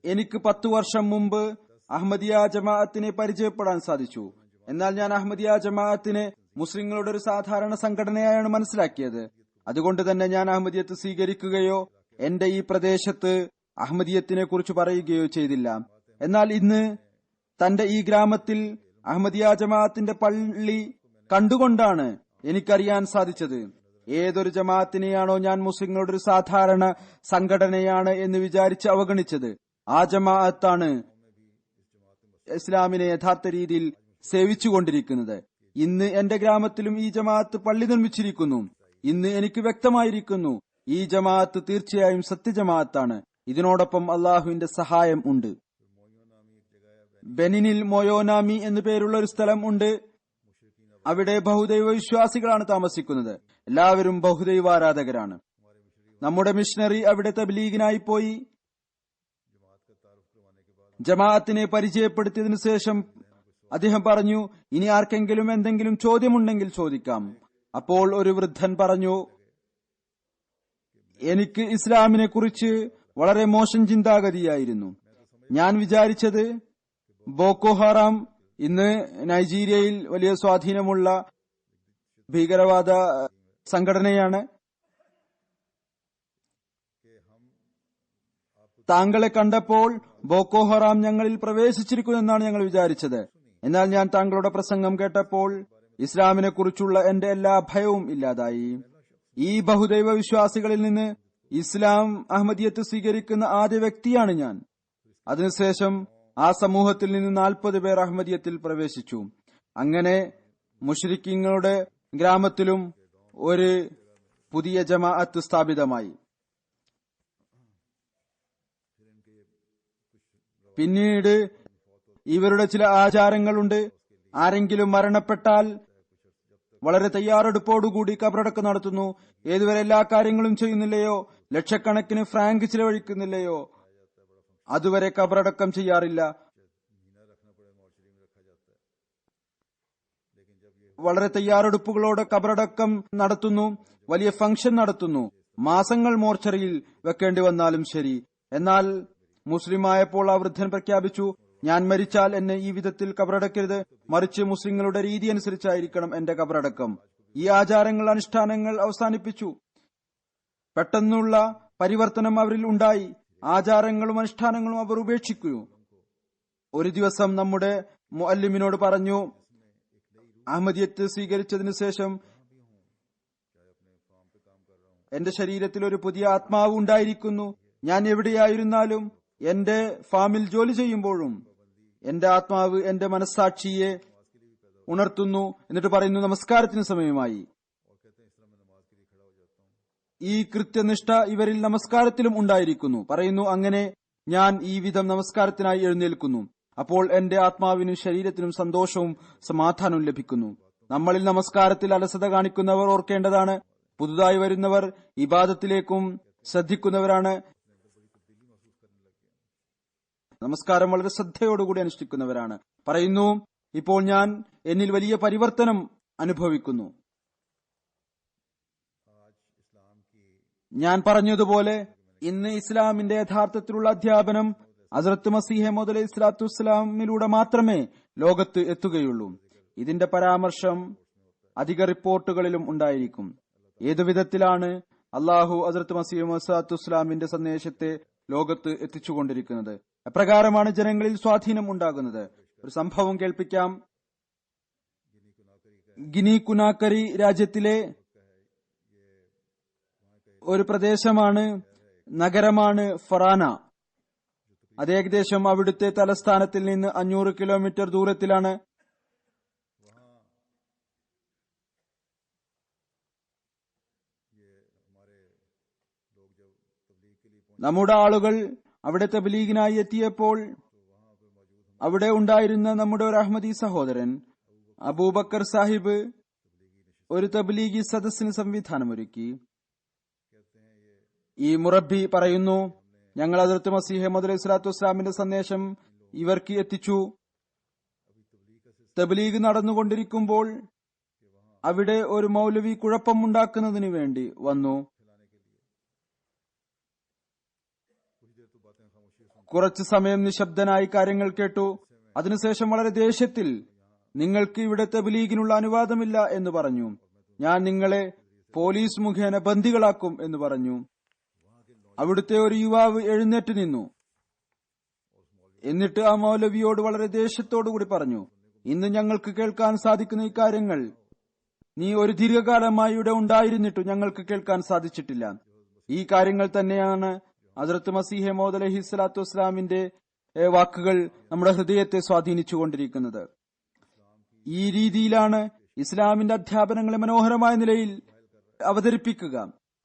എനിക്ക് 10 വർഷം മുമ്പ് അഹമ്മദിയ ജമാഅത്തിനെ പരിചയപ്പെടാൻ സാധിച്ചു. എന്നാൽ ഞാൻ അഹമ്മദിയ ജമാഅത്തിനെ മുസ്ലിങ്ങളുടെ ഒരു സാധാരണ സംഘടനയായാണ് മനസ്സിലാക്കിയത്. അതുകൊണ്ട് തന്നെ ഞാൻ അഹമ്മദിയത്ത് സ്വീകരിക്കുകയോ എന്റെ ഈ പ്രദേശത്ത് അഹമ്മദിയത്തിനെ കുറിച്ച് പറയുകയോ ചെയ്തില്ല. എന്നാൽ ഇന്ന് തന്റെ ഈ ഗ്രാമത്തിൽ അഹമ്മദിയ ജമാഅത്തിന്റെ പള്ളി കണ്ടുകൊണ്ടാണ് എനിക്കറിയാൻ സാധിച്ചത്. ഏതൊരു ജമാഅത്തിനെയാണോ ഞാൻ മുസ്ലിങ്ങളുടെ ഒരു സാധാരണ സംഘടനയാണ് എന്ന് വിചാരിച്ച് അവഗണിച്ചത്, ആ ജമാഅത്താണ് ഇസ്ലാമിനെ യഥാർത്ഥ രീതിയിൽ സേവിച്ചുകൊണ്ടിരിക്കുന്നത്. ഇന്ന് എന്റെ ഗ്രാമത്തിലും ഈ ജമാഅത്ത് പള്ളി നിർമ്മിച്ചിരിക്കുന്നു. ഇന്ന് എനിക്ക് വ്യക്തമായിരിക്കുന്നു, ഈ ജമാഅത്ത് തീർച്ചയായും സത്യജമാഅത്താണ്. ഇതിനോടൊപ്പം അള്ളാഹുവിന്റെ സഹായം ഉണ്ട്. ബെനിനിൽ മൊയോനാമി എന്നു പേരുള്ള ഒരു സ്ഥലം ഉണ്ട്. അവിടെ ബഹുദൈവ വിശ്വാസികളാണ് താമസിക്കുന്നത്. എല്ലാവരും ബഹുദൈവാരാധകരാണ്. നമ്മുടെ മിഷണറി അവിടെ തബ്ലീഗിനായി പോയി. ജമാഅത്തിനെ പരിചയപ്പെടുത്തിയതിനു ശേഷം അദ്ദേഹം പറഞ്ഞു, ഇനി ആർക്കെങ്കിലും എന്തെങ്കിലും ചോദ്യമുണ്ടെങ്കിൽ ചോദിക്കാം. അപ്പോൾ ഒരു വൃദ്ധൻ പറഞ്ഞു, എനിക്ക് ഇസ്ലാമിനെ കുറിച്ച് വളരെ മോശം ചിന്താഗതിയായിരുന്നു. ഞാൻ വിചാരിച്ചത് ബോക്കോ ഹറാം ഇന്ന് നൈജീരിയയിൽ വലിയ സ്വാധീനമുള്ള ഭീകരവാദ സംഘടനയാണ്. താങ്കളെ കണ്ടപ്പോൾ ബോക്കോ ഹറാം ഞങ്ങളിൽ പ്രവേശിച്ചിരിക്കുമെന്നാണ് ഞങ്ങൾ വിചാരിച്ചത്. എന്നാൽ ഞാൻ താങ്കളുടെ പ്രസംഗം കേട്ടപ്പോൾ ഇസ്ലാമിനെ കുറിച്ചുള്ള എന്റെ എല്ലാ ഭയവും ഇല്ലാതായി. ഈ ബഹുദൈവ വിശ്വാസികളിൽ നിന്ന് ഇസ്ലാം അഹമ്മദിയത്ത് സ്വീകരിക്കുന്ന ആദ്യ വ്യക്തിയാണ് ഞാൻ. അതിനുശേഷം ആ സമൂഹത്തിൽ നിന്ന് 40 പേർ അഹമ്മദിയത്തിൽ പ്രവേശിച്ചു. അങ്ങനെ മുശ്രിക്കീങ്ങളുടെ ഗ്രാമത്തിലും ഒരു പുതിയ ജമാഅത്ത് സ്ഥാപിതമായി. പിന്നീട് ഇവരുടെ ചില ആചാരങ്ങളുണ്ട്. ആരെങ്കിലും മരണപ്പെട്ടാൽ വളരെ തയ്യാറെടുപ്പോടുകൂടി കബറടക്കം നടത്തുന്നു. ഏതുവരെ എല്ലാ കാര്യങ്ങളും ചെയ്യുന്നില്ലയോ, ലക്ഷക്കണക്കിന് ഫ്രാങ്ക് ചിലവഴിക്കുന്നില്ലയോ, അതുവരെ കബറടക്കം ചെയ്യാറില്ല. വളരെ തയ്യാറെടുപ്പുകളോടെ കബറടക്കം നടത്തുന്നു. വലിയ ഫംഗ്ഷൻ നടത്തുന്നു. മാസങ്ങൾ മോർച്ചറിയിൽ വെക്കേണ്ടി വന്നാലും ശരി. എന്നാൽ മുസ്ലിമായപ്പോൾ ആ വൃദ്ധൻ പ്രഖ്യാപിച്ചു, ഞാൻ മരിച്ചാൽ എന്നെ ഈ വിധത്തിൽ കബറടക്കരുത്, മറിച്ച് മുസ്ലിങ്ങളുടെ രീതി അനുസരിച്ചായിരിക്കണം എന്റെ കബറടക്കം. ഈ ആചാരങ്ങൾ, അനുഷ്ഠാനങ്ങൾ അവസാനിപ്പിച്ചു. പെട്ടെന്നുള്ള പരിവർത്തനം അവരിൽ ഉണ്ടായി. ആചാരങ്ങളും അനുഷ്ഠാനങ്ങളും അവർ ഉപേക്ഷിക്കൂ. ഒരു ദിവസം നമ്മുടെ മുഅല്ലിമിനോട് പറഞ്ഞു, അഹമ്മദിയത്ത് സ്വീകരിച്ചതിനു ശേഷം എന്റെ ശരീരത്തിൽ ഒരു പുതിയ ആത്മാവ് ഉണ്ടായിരിക്കുന്നു. ഞാൻ എവിടെയായിരുന്നാലും എന്റെ ഫാമിൽ ജോലി ചെയ്യുമ്പോഴും എന്റെ ആത്മാവ് എന്റെ മനസ്സാക്ഷിയെ ഉണർത്തുന്നു. എന്നിട്ട് പറയുന്നു, നമസ്കാരത്തിന് സമയമായി. ഈ കൃത്യനിഷ്ഠ ഇവരിൽ നമസ്കാരത്തിലും ഉണ്ടായിരിക്കുന്നു. പറയുന്നു, അങ്ങനെ ഞാൻ ഈ വിധം നമസ്കാരത്തിനായി എഴുന്നേൽക്കുന്നു. അപ്പോൾ എന്റെ ആത്മാവിനും ശരീരത്തിനും സന്തോഷവും സമാധാനവും ലഭിക്കുന്നു. നമ്മളിൽ നമസ്കാരത്തിൽ അലസത കാണിക്കുന്നവർ ഓർക്കേണ്ടതാണ്, പുതുതായി വരുന്നവർ ഇബാദത്തിലേക്കും ശ്രദ്ധിക്കുന്നവരാണ്. നമസ്കാരം വളരെ ശ്രദ്ധയോടുകൂടി അനുഷ്ഠിക്കുന്നവരാണ്. പറയുന്നു, ഇപ്പോൾ ഞാൻ എന്നിൽ വലിയ പരിവർത്തനം അനുഭവിക്കുന്നു. ഞാൻ പറഞ്ഞതുപോലെ ഇന്ന് ഇസ്ലാമിന്റെ യഥാർത്ഥത്തിലുള്ള അധ്യാപനം ഹസ്രത്ത് മസീഹ് മൗഊദ് അലൈഹി സ്വലാത്തു വസ്സലാമിലൂടെ മാത്രമേ ലോകത്ത് എത്തുകയുള്ളൂ. ഇതിന്റെ പരാമർശം അധിക റിപ്പോർട്ടുകളിലും ഉണ്ടായിരിക്കും. ഏതുവിധത്തിലാണ് അള്ളാഹു ഹസ്രത്ത് മസീഹ് മൗഊദ് സ്വലാത്തു വസ്സലാമിന്റെ സന്ദേശത്തെ ലോകത്ത് എത്തിച്ചുകൊണ്ടിരിക്കുന്നത്, എപ്രകാരമാണ് ജനങ്ങളിൽ സ്വാധീനം ഉണ്ടാകുന്നത്. ഒരു സംഭവം കേൾപ്പിക്കാം. ഗിനി കുനാക്കരി രാജ്യത്തിലെ ഒരു പ്രദേശമാണ്, നഗരമാണ് ഫറാന. അത് ഏകദേശം അവിടുത്തെ തലസ്ഥാനത്തിൽ നിന്ന് 500 കിലോമീറ്റർ ദൂരത്തിലാണ്. നമ്മുടെ ആളുകൾ അവിടെ തബ്ലീഗിനായി എത്തിയപ്പോൾ അവിടെ ഉണ്ടായിരുന്ന നമ്മുടെ ഒരു അഹമ്മദി സഹോദരൻ അബൂബക്കർ സാഹിബ് ഒരു തബ്ലീഗി സദസ്സിന് സംവിധാനമൊരുക്കി. ഈ മുറബി പറയുന്നു, ഞങ്ങൾ ഹദ്റത്ത് മസീഹ് മൗഊദ് അലൈഹി സ്വലാത്തു വസ്സലാമിന്റെ സന്ദേശം ഇവർക്ക് എത്തിച്ചു. തബ്ലീഗ് നടന്നുകൊണ്ടിരിക്കുമ്പോൾ അവിടെ ഒരു മൗലവി കുഴപ്പമുണ്ടാക്കുന്നതിന് വേണ്ടി വന്നു. കുറച്ചു സമയം നിശബ്ദനായി കാര്യങ്ങൾ കേട്ടു. അതിനുശേഷം വളരെ ദേഷ്യത്തിൽ, നിങ്ങൾക്ക് ഇവിടെ തബ്ലീഗിനുള്ള അനുവാദമില്ല എന്ന് പറഞ്ഞു. ഞാൻ നിങ്ങളെ പോലീസ് മുഖേന ബന്ദികളാക്കും എന്ന് പറഞ്ഞു. അവിടുത്തെ ഒരു യുവാവ് എഴുന്നേറ്റ് നിന്നു. എന്നിട്ട് ആ മൗലവിയോട് വളരെ ദേഷ്യത്തോടുകൂടി പറഞ്ഞു, ഇന്ന് ഞങ്ങൾക്ക് കേൾക്കാൻ സാധിക്കുന്ന ഈ കാര്യങ്ങൾ നീ ഒരു ദീർഘകാലമായി ഇവിടെ ഉണ്ടായിരുന്നിട്ടും ഞങ്ങൾക്ക് കേൾക്കാൻ സാധിച്ചിട്ടില്ല. ഈ കാര്യങ്ങൾ തന്നെയാണ് ഹദ്റത്ത് മസീഹ് മൗഊദ് അലൈഹി സ്വലാത്തു വസ്സലാമിന്റെ വാക്കുകൾ നമ്മുടെ ഹൃദയത്തെ സ്വാധീനിച്ചുകൊണ്ടിരിക്കുന്നത്. ഈ രീതിയിലാണ് ഇസ്ലാമിന്റെ അധ്യാപനങ്ങളെ മനോഹരമായ നിലയിൽ അവതരിപ്പിക്കുക.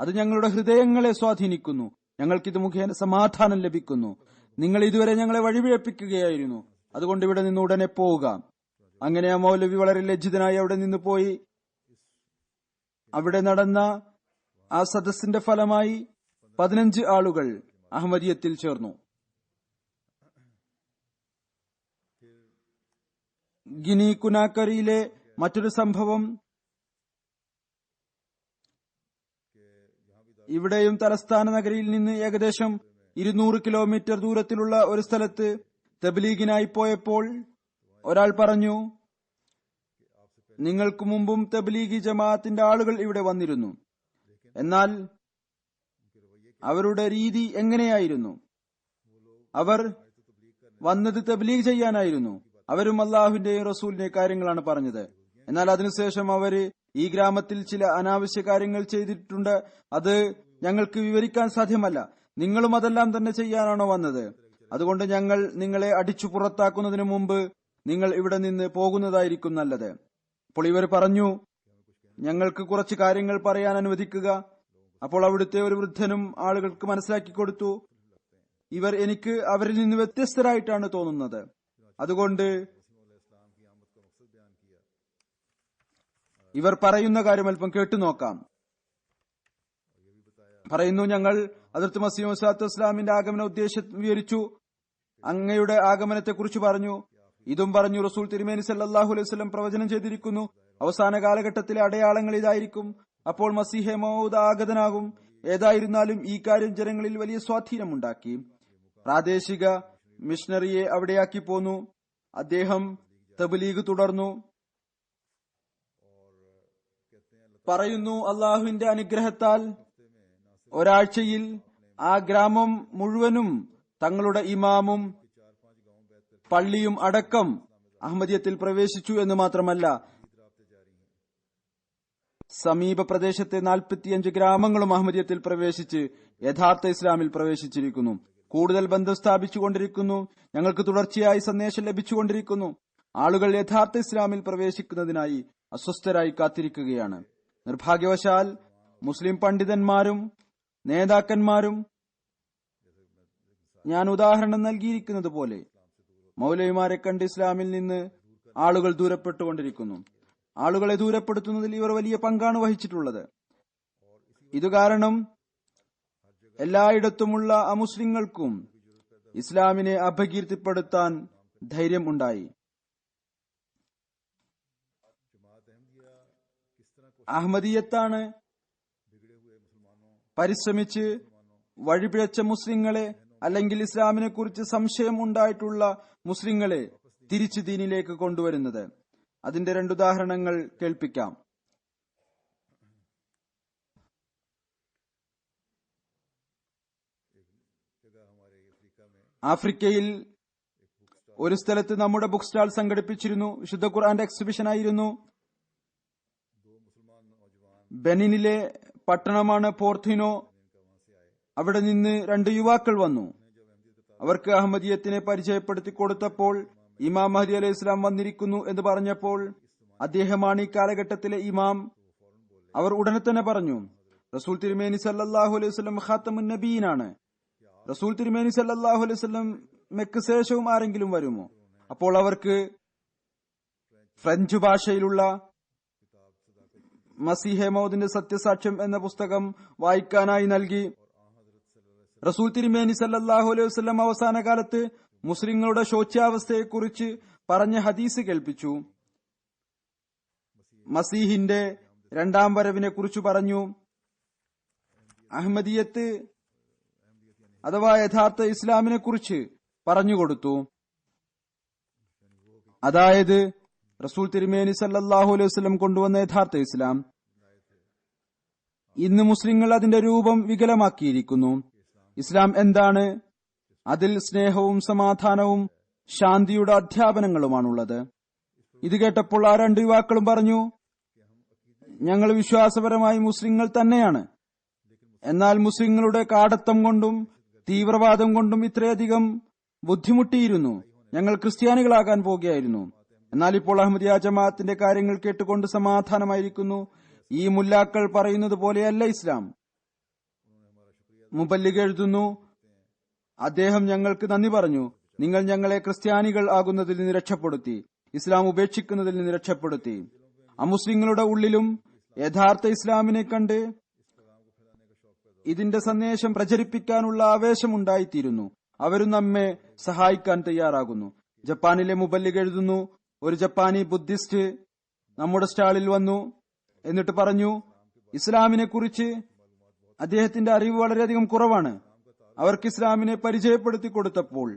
അത് ഞങ്ങളുടെ ഹൃദയങ്ങളെ സ്വാധീനിക്കുന്നു. ഞങ്ങൾക്കിത് മുഖേന സമാധാനം ലഭിക്കുന്നു. നിങ്ങൾ ഇതുവരെ ഞങ്ങളെ വഴിപിഴപ്പിക്കുകയായിരുന്നു, അതുകൊണ്ട് ഇവിടെ നിന്ന് ഉടനെ പോവുക. അങ്ങനെ ആ മൗലവി വളരെ ലജ്ജിതനായി അവിടെ നിന്ന് പോയി. അവിടെ നടന്ന ആ സദസ്സിന്റെ ഫലമായി 15 ആളുകൾ അഹമ്മദിയത്തിൽ ചേർന്നു. ഗിനി കുനാക്കറിയിലെ മറ്റൊരു സംഭവം, ഇവിടെയും തലസ്ഥാന നഗരിയിൽ നിന്ന് ഏകദേശം 200 കിലോമീറ്റർ ദൂരത്തിലുള്ള ഒരു സ്ഥലത്ത് തബ്ലീഗിനായി പോയപ്പോൾ ഒരാൾ പറഞ്ഞു, നിങ്ങൾക്ക് മുമ്പും തബ്ലീഗി ജമാഅത്തിന്റെ ആളുകൾ ഇവിടെ വന്നിരുന്നു. എന്നാൽ അവരുടെ രീതി എങ്ങനെയായിരുന്നു? അവർ വന്നത് തബ്ലീഗ് ചെയ്യാനായിരുന്നു. അവരും അള്ളാഹുവിന്റെയും റസൂലിന്റെ കാര്യങ്ങളാണ് പറഞ്ഞത്. എന്നാൽ അതിനുശേഷം അവര് ഈ ഗ്രാമത്തിൽ ചില അനാവശ്യ കാര്യങ്ങൾ ചെയ്തിട്ടുണ്ട്. അത് ഞങ്ങൾക്ക് വിവരിക്കാൻ സാധ്യമല്ല. നിങ്ങളും അതെല്ലാം തന്നെ ചെയ്യാനാണോ വന്നത്? അതുകൊണ്ട് ഞങ്ങൾ നിങ്ങളെ അടിച്ചു പുറത്താക്കുന്നതിന് മുമ്പ് നിങ്ങൾ ഇവിടെ നിന്ന് പോകുന്നതായിരിക്കും നല്ലത്. അപ്പോൾ ഇവർ പറഞ്ഞു, ഞങ്ങൾക്ക് കുറച്ച് കാര്യങ്ങൾ പറയാൻ അനുവദിക്കുക. അപ്പോൾ അവിടുത്തെ ഒരു വൃദ്ധനും ആളുകൾക്ക് മനസ്സിലാക്കി കൊടുത്തു, ഇവർ എനിക്ക് അവരിൽ നിന്ന് വ്യത്യസ്തരായിട്ടാണ് തോന്നുന്നത്. അതുകൊണ്ട് ഇവർ പറയുന്ന കാര്യം അല്പം കേട്ടുനോക്കാം. പറയുന്നു, ഞങ്ങൾ ഹദ്റത്ത് മസീഹ് മൗഊദ് സ്വല്ലല്ലാഹു അലൈഹി വസല്ലമിന്റെ ആഗമന ഉദ്ദേശം വിവരിച്ചു. അങ്ങയുടെ ആഗമനത്തെക്കുറിച്ച് പറഞ്ഞു. ഇതും പറഞ്ഞു, റസൂൽ തിരുമേനി സല്ലല്ലാഹു അലൈഹി വസല്ലം പ്രവചനം ചെയ്തിരിക്കുന്നു, അവസാന കാലഘട്ടത്തിലെ അടയാളങ്ങൾ ഇതായിരിക്കും. അപ്പോൾ മസീഹ് മൗഊദ് ആഗതനാകും. ഏതായിരുന്നാലും ഈ കാര്യം ജനങ്ങളിൽ വലിയ സ്വാധീനമുണ്ടാക്കി. പ്രാദേശിക മിഷണറിയെ അവിടെയാക്കി പോന്നു. അദ്ദേഹം തബ്ലീഗ് തുടർന്നു. പറയുന്നു, അള്ളാഹുവിന്റെ അനുഗ്രഹത്താൽ ഒരാഴ്ചയിൽ ആ ഗ്രാമം മുഴുവനും തങ്ങളുടെ ഇമാമും പള്ളിയും അടക്കം അഹമ്മദിയത്തിൽ പ്രവേശിച്ചു എന്ന് മാത്രമല്ല, സമീപ പ്രദേശത്തെ 45 ഗ്രാമങ്ങളും അഹമ്മദിയത്തിൽ പ്രവേശിച്ച് യഥാർത്ഥ ഇസ്ലാമിൽ പ്രവേശിച്ചിരിക്കുന്നു. കൂടുതൽ ബന്ധം സ്ഥാപിച്ചുകൊണ്ടിരിക്കുന്നു. ഞങ്ങൾക്ക് തുടർച്ചയായി സന്ദേശം ലഭിച്ചുകൊണ്ടിരിക്കുന്നു. ആളുകൾ യഥാർത്ഥ ഇസ്ലാമിൽ പ്രവേശിക്കുന്നതിനായി അസ്വസ്ഥരായി കാത്തിരിക്കുകയാണ്. നിർഭാഗ്യവശാൽ മുസ്ലിം പണ്ഡിതന്മാരും നേതാക്കന്മാരും ഞാൻ ഉദാഹരണം നൽകിയിരിക്കുന്നത് പോലെ മൗലവിമാരെ കണ്ട് ഇസ്ലാമിൽ നിന്ന് ആളുകൾ ദൂരപ്പെട്ടുകൊണ്ടിരിക്കുന്നു. ആളുകളെ ദൂരപ്പെടുത്തുന്നതിൽ ഇവർ വലിയ പങ്കാണ് വഹിച്ചിട്ടുള്ളത്. ഇതുകാരണം എല്ലായിടത്തുമുള്ള അമുസ്ലിങ്ങൾക്കും ഇസ്ലാമിനെ അപകീർത്തിപ്പെടുത്താൻ ധൈര്യം ഉണ്ടായി. അഹമ്മദിയത്താണ് പരിശ്രമിച്ച് വഴിപിഴച്ച മുസ്ലിങ്ങളെ, അല്ലെങ്കിൽ ഇസ്ലാമിനെ കുറിച്ച് സംശയം ഉണ്ടായിട്ടുള്ള മുസ്ലിങ്ങളെ തിരിച്ചു ദീനിലേക്ക് കൊണ്ടുവരുന്നത്. അതിന്റെ 2 ഉദാഹരണങ്ങൾ കേൾപ്പിക്കാം. ആഫ്രിക്കയിൽ ഒരു സ്ഥലത്ത് നമ്മുടെ ബുക്ക് സ്റ്റാൾ സംഘടിപ്പിച്ചിരുന്നു. വിശുദ്ധ ഖുർആന്റെ എക്സിബിഷൻ ആയിരുന്നു. ബെനിനിലെ പട്ടണമാണ് പോർത്തിനോ. അവിടെ നിന്ന് 2 യുവാക്കൾ വന്നു. അവർക്ക് അഹമ്മദിയത്തിനെ പരിചയപ്പെടുത്തി കൊടുത്തപ്പോൾ ഇമാം മഹ്ദി അലൈഹി ഇസ്ലാം വന്നിരിക്കുന്നു എന്ന് പറഞ്ഞപ്പോൾ അദ്ദേഹമാണ് ഈ കാലഘട്ടത്തിലെ ഇമാം. അവർ ഉടനെ തന്നെ പറഞ്ഞു, റസൂൽ തിരുമേനി സല്ലല്ലാഹു അലൈഹി വസല്ലം ഖാത്തമുൻ നബിയിനാണ്. റസൂൽ തിരുമേനി സല്ലല്ലാഹു അലൈഹി വസല്ലം മെക്ക് ശേഷവും ആരെങ്കിലും വരുമോ? അപ്പോൾ അവർക്ക് ഫ്രഞ്ച് ഭാഷയിലുള്ള മസീഹെ മൗദിന്റെ സത്യസാക്ഷ്യം എന്ന പുസ്തകം വായിക്കാനായി നൽകി. റസൂൽ തിരുമേനി സല്ലല്ലാഹു അലൈഹി വസല്ലം അവസാന കാലത്ത് മുസ്ലിങ്ങളുടെ ശോച്യാവസ്ഥയെക്കുറിച്ച് പറഞ്ഞ ഹദീസ് കേൾപ്പിച്ചു. മസീഹിന്റെ രണ്ടാം വരവിനെ കുറിച്ച് പറഞ്ഞു. അഹമ്മദിയത്ത് അഥവാ യഥാർത്ഥ ഇസ്ലാമിനെ കുറിച്ച് പറഞ്ഞുകൊടുത്തു. അതായത് റസൂൽ തിരുമേനി സല്ലല്ലാഹു അലൈഹി വസല്ലം കൊണ്ടുവന്ന യഥാർത്ഥ ഇസ്ലാം. ഇന്ന് മുസ്ലിങ്ങൾ അതിന്റെ രൂപം വികലമാക്കിയിരിക്കുന്നു. ഇസ്ലാം എന്താണ്? അതിൽ സ്നേഹവും സമാധാനവും ശാന്തിയുടെ അധ്യാപനങ്ങളുമാണുള്ളത്. ഇത് കേട്ടപ്പോൾ ആ രണ്ട് യുവാക്കളും പറഞ്ഞു, ഞങ്ങൾ വിശ്വാസപരമായി മുസ്ലിങ്ങൾ തന്നെയാണ്. എന്നാൽ മുസ്ലിങ്ങളുടെ കാടത്തം കൊണ്ടും തീവ്രവാദം കൊണ്ടും ഇത്രയധികം ബുദ്ധിമുട്ടിയിരുന്നു. ഞങ്ങൾ ക്രിസ്ത്യാനികളാകാൻ പോകുകയായിരുന്നു. എന്നാൽ ഇപ്പോൾ അഹമ്മദിയ ജമാഅത്തിന്റെ കാര്യങ്ങൾ കേട്ടുകൊണ്ട് സമാധാനമായിരിക്കുന്നു. ഈ മുല്ലാക്കൾ പറയുന്നത് പോലെയല്ല ഇസ്ലാം. മുബല്ലിഗ് എഴുതുന്നു, അദ്ദേഹം ഞങ്ങൾക്ക് നന്ദി പറഞ്ഞു. നിങ്ങൾ ഞങ്ങളെ ക്രിസ്ത്യാനികൾ ആകുന്നതിൽ നിന്ന് രക്ഷപ്പെടുത്തി, ഇസ്ലാം ഉപേക്ഷിക്കുന്നതിൽ നിന്ന് രക്ഷപ്പെടുത്തി. അമുസ്ലിങ്ങളുടെ ഉള്ളിലും യഥാർത്ഥ ഇസ്ലാമിനെ കണ്ട് ഇതിന്റെ സന്ദേശം പ്രചരിപ്പിക്കാനുള്ള ആവേശമുണ്ടായിത്തീരുന്നു. അവരും നമ്മെ സഹായിക്കാൻ തയ്യാറാകുന്നു. ജപ്പാനിലെ മുബല്ലിഗ് എഴുതുന്നു, ഒരു ജപ്പാനി ബുദ്ധിസ്റ്റ് നമ്മുടെ സ്റ്റാളിൽ വന്നു. എന്നിട്ട് പറഞ്ഞു, ഇസ്ലാമിനെ കുറിച്ച് അദ്ദേഹത്തിന്റെ അറിവ് വളരെയധികം കുറവാണ്. അവർക്ക് ഇസ്ലാമിനെ പരിചയപ്പെടുത്തി കൊടുത്തപ്പോൾ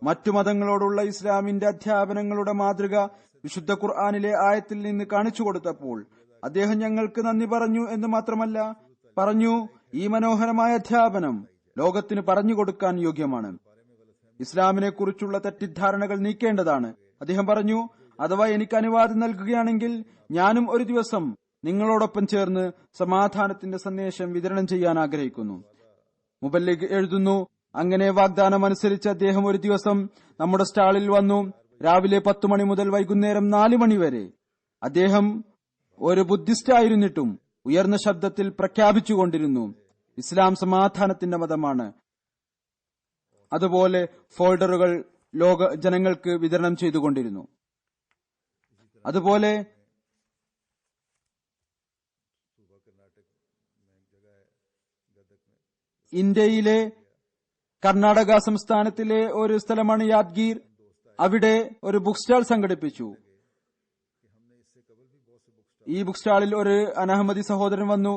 മറ്റു മതങ്ങളോടുള്ള ഇസ്ലാമിന്റെ അധ്യാപനങ്ങളുടെ മാതൃക വിശുദ്ധ ഖുർആനിലെ ആയത്തിൽ നിന്ന് കാണിച്ചു കൊടുത്തപ്പോൾ അദ്ദേഹം ഞങ്ങൾക്ക് നന്ദി പറഞ്ഞു എന്ന് മാത്രമല്ല പറഞ്ഞു, ഈ മനോഹരമായ അധ്യാപനം ലോകത്തിന് പറഞ്ഞു കൊടുക്കാൻ യോഗ്യമാണ്. ഇസ്ലാമിനെ കുറിച്ചുള്ള തെറ്റിദ്ധാരണകൾ നീക്കേണ്ടതാണ്. അദ്ദേഹം പറഞ്ഞു, അഥവാ എനിക്ക് അനുവാദം നൽകുകയാണെങ്കിൽ ഞാനും ഒരു ദിവസം നിങ്ങളോടൊപ്പം ചേർന്ന് സമാധാനത്തിന്റെ സന്ദേശം വിതരണം ചെയ്യാൻ ആഗ്രഹിക്കുന്നു. മുബല്ലിഗ് എഴുതുന്നു, അങ്ങനെ വാഗ്ദാനം അനുസരിച്ച് അദ്ദേഹം ഒരു ദിവസം നമ്മുടെ സ്റ്റാളിൽ വന്നു. രാവിലെ 10 മണി മുതൽ വൈകുന്നേരം 4 മണി വരെ അദ്ദേഹം ഒരു ബുദ്ധിസ്റ്റ് ആയിരുന്നിട്ടും ഉയർന്ന ശബ്ദത്തിൽ പ്രഖ്യാപിച്ചുകൊണ്ടിരുന്നു, ഇസ്ലാം സമാധാനത്തിന്റെ മതമാണ്. അതുപോലെ ഫോൾഡറുകൾ ലോക ജനങ്ങൾക്ക് വിതരണം ചെയ്തുകൊണ്ടിരുന്നു. അതുപോലെ ഇന്ത്യയിലെ കർണാടക സംസ്ഥാനത്തിലെ ഒരു സ്ഥലമാണ് യാദ്ഗീർ. അവിടെ ഒരു ബുക്ക് സ്റ്റാൾ സംഘടിപ്പിച്ചു. ഈ ബുക്ക് സ്റ്റാളിൽ ഒരു അനഹമ്മദി സഹോദരൻ വന്നു.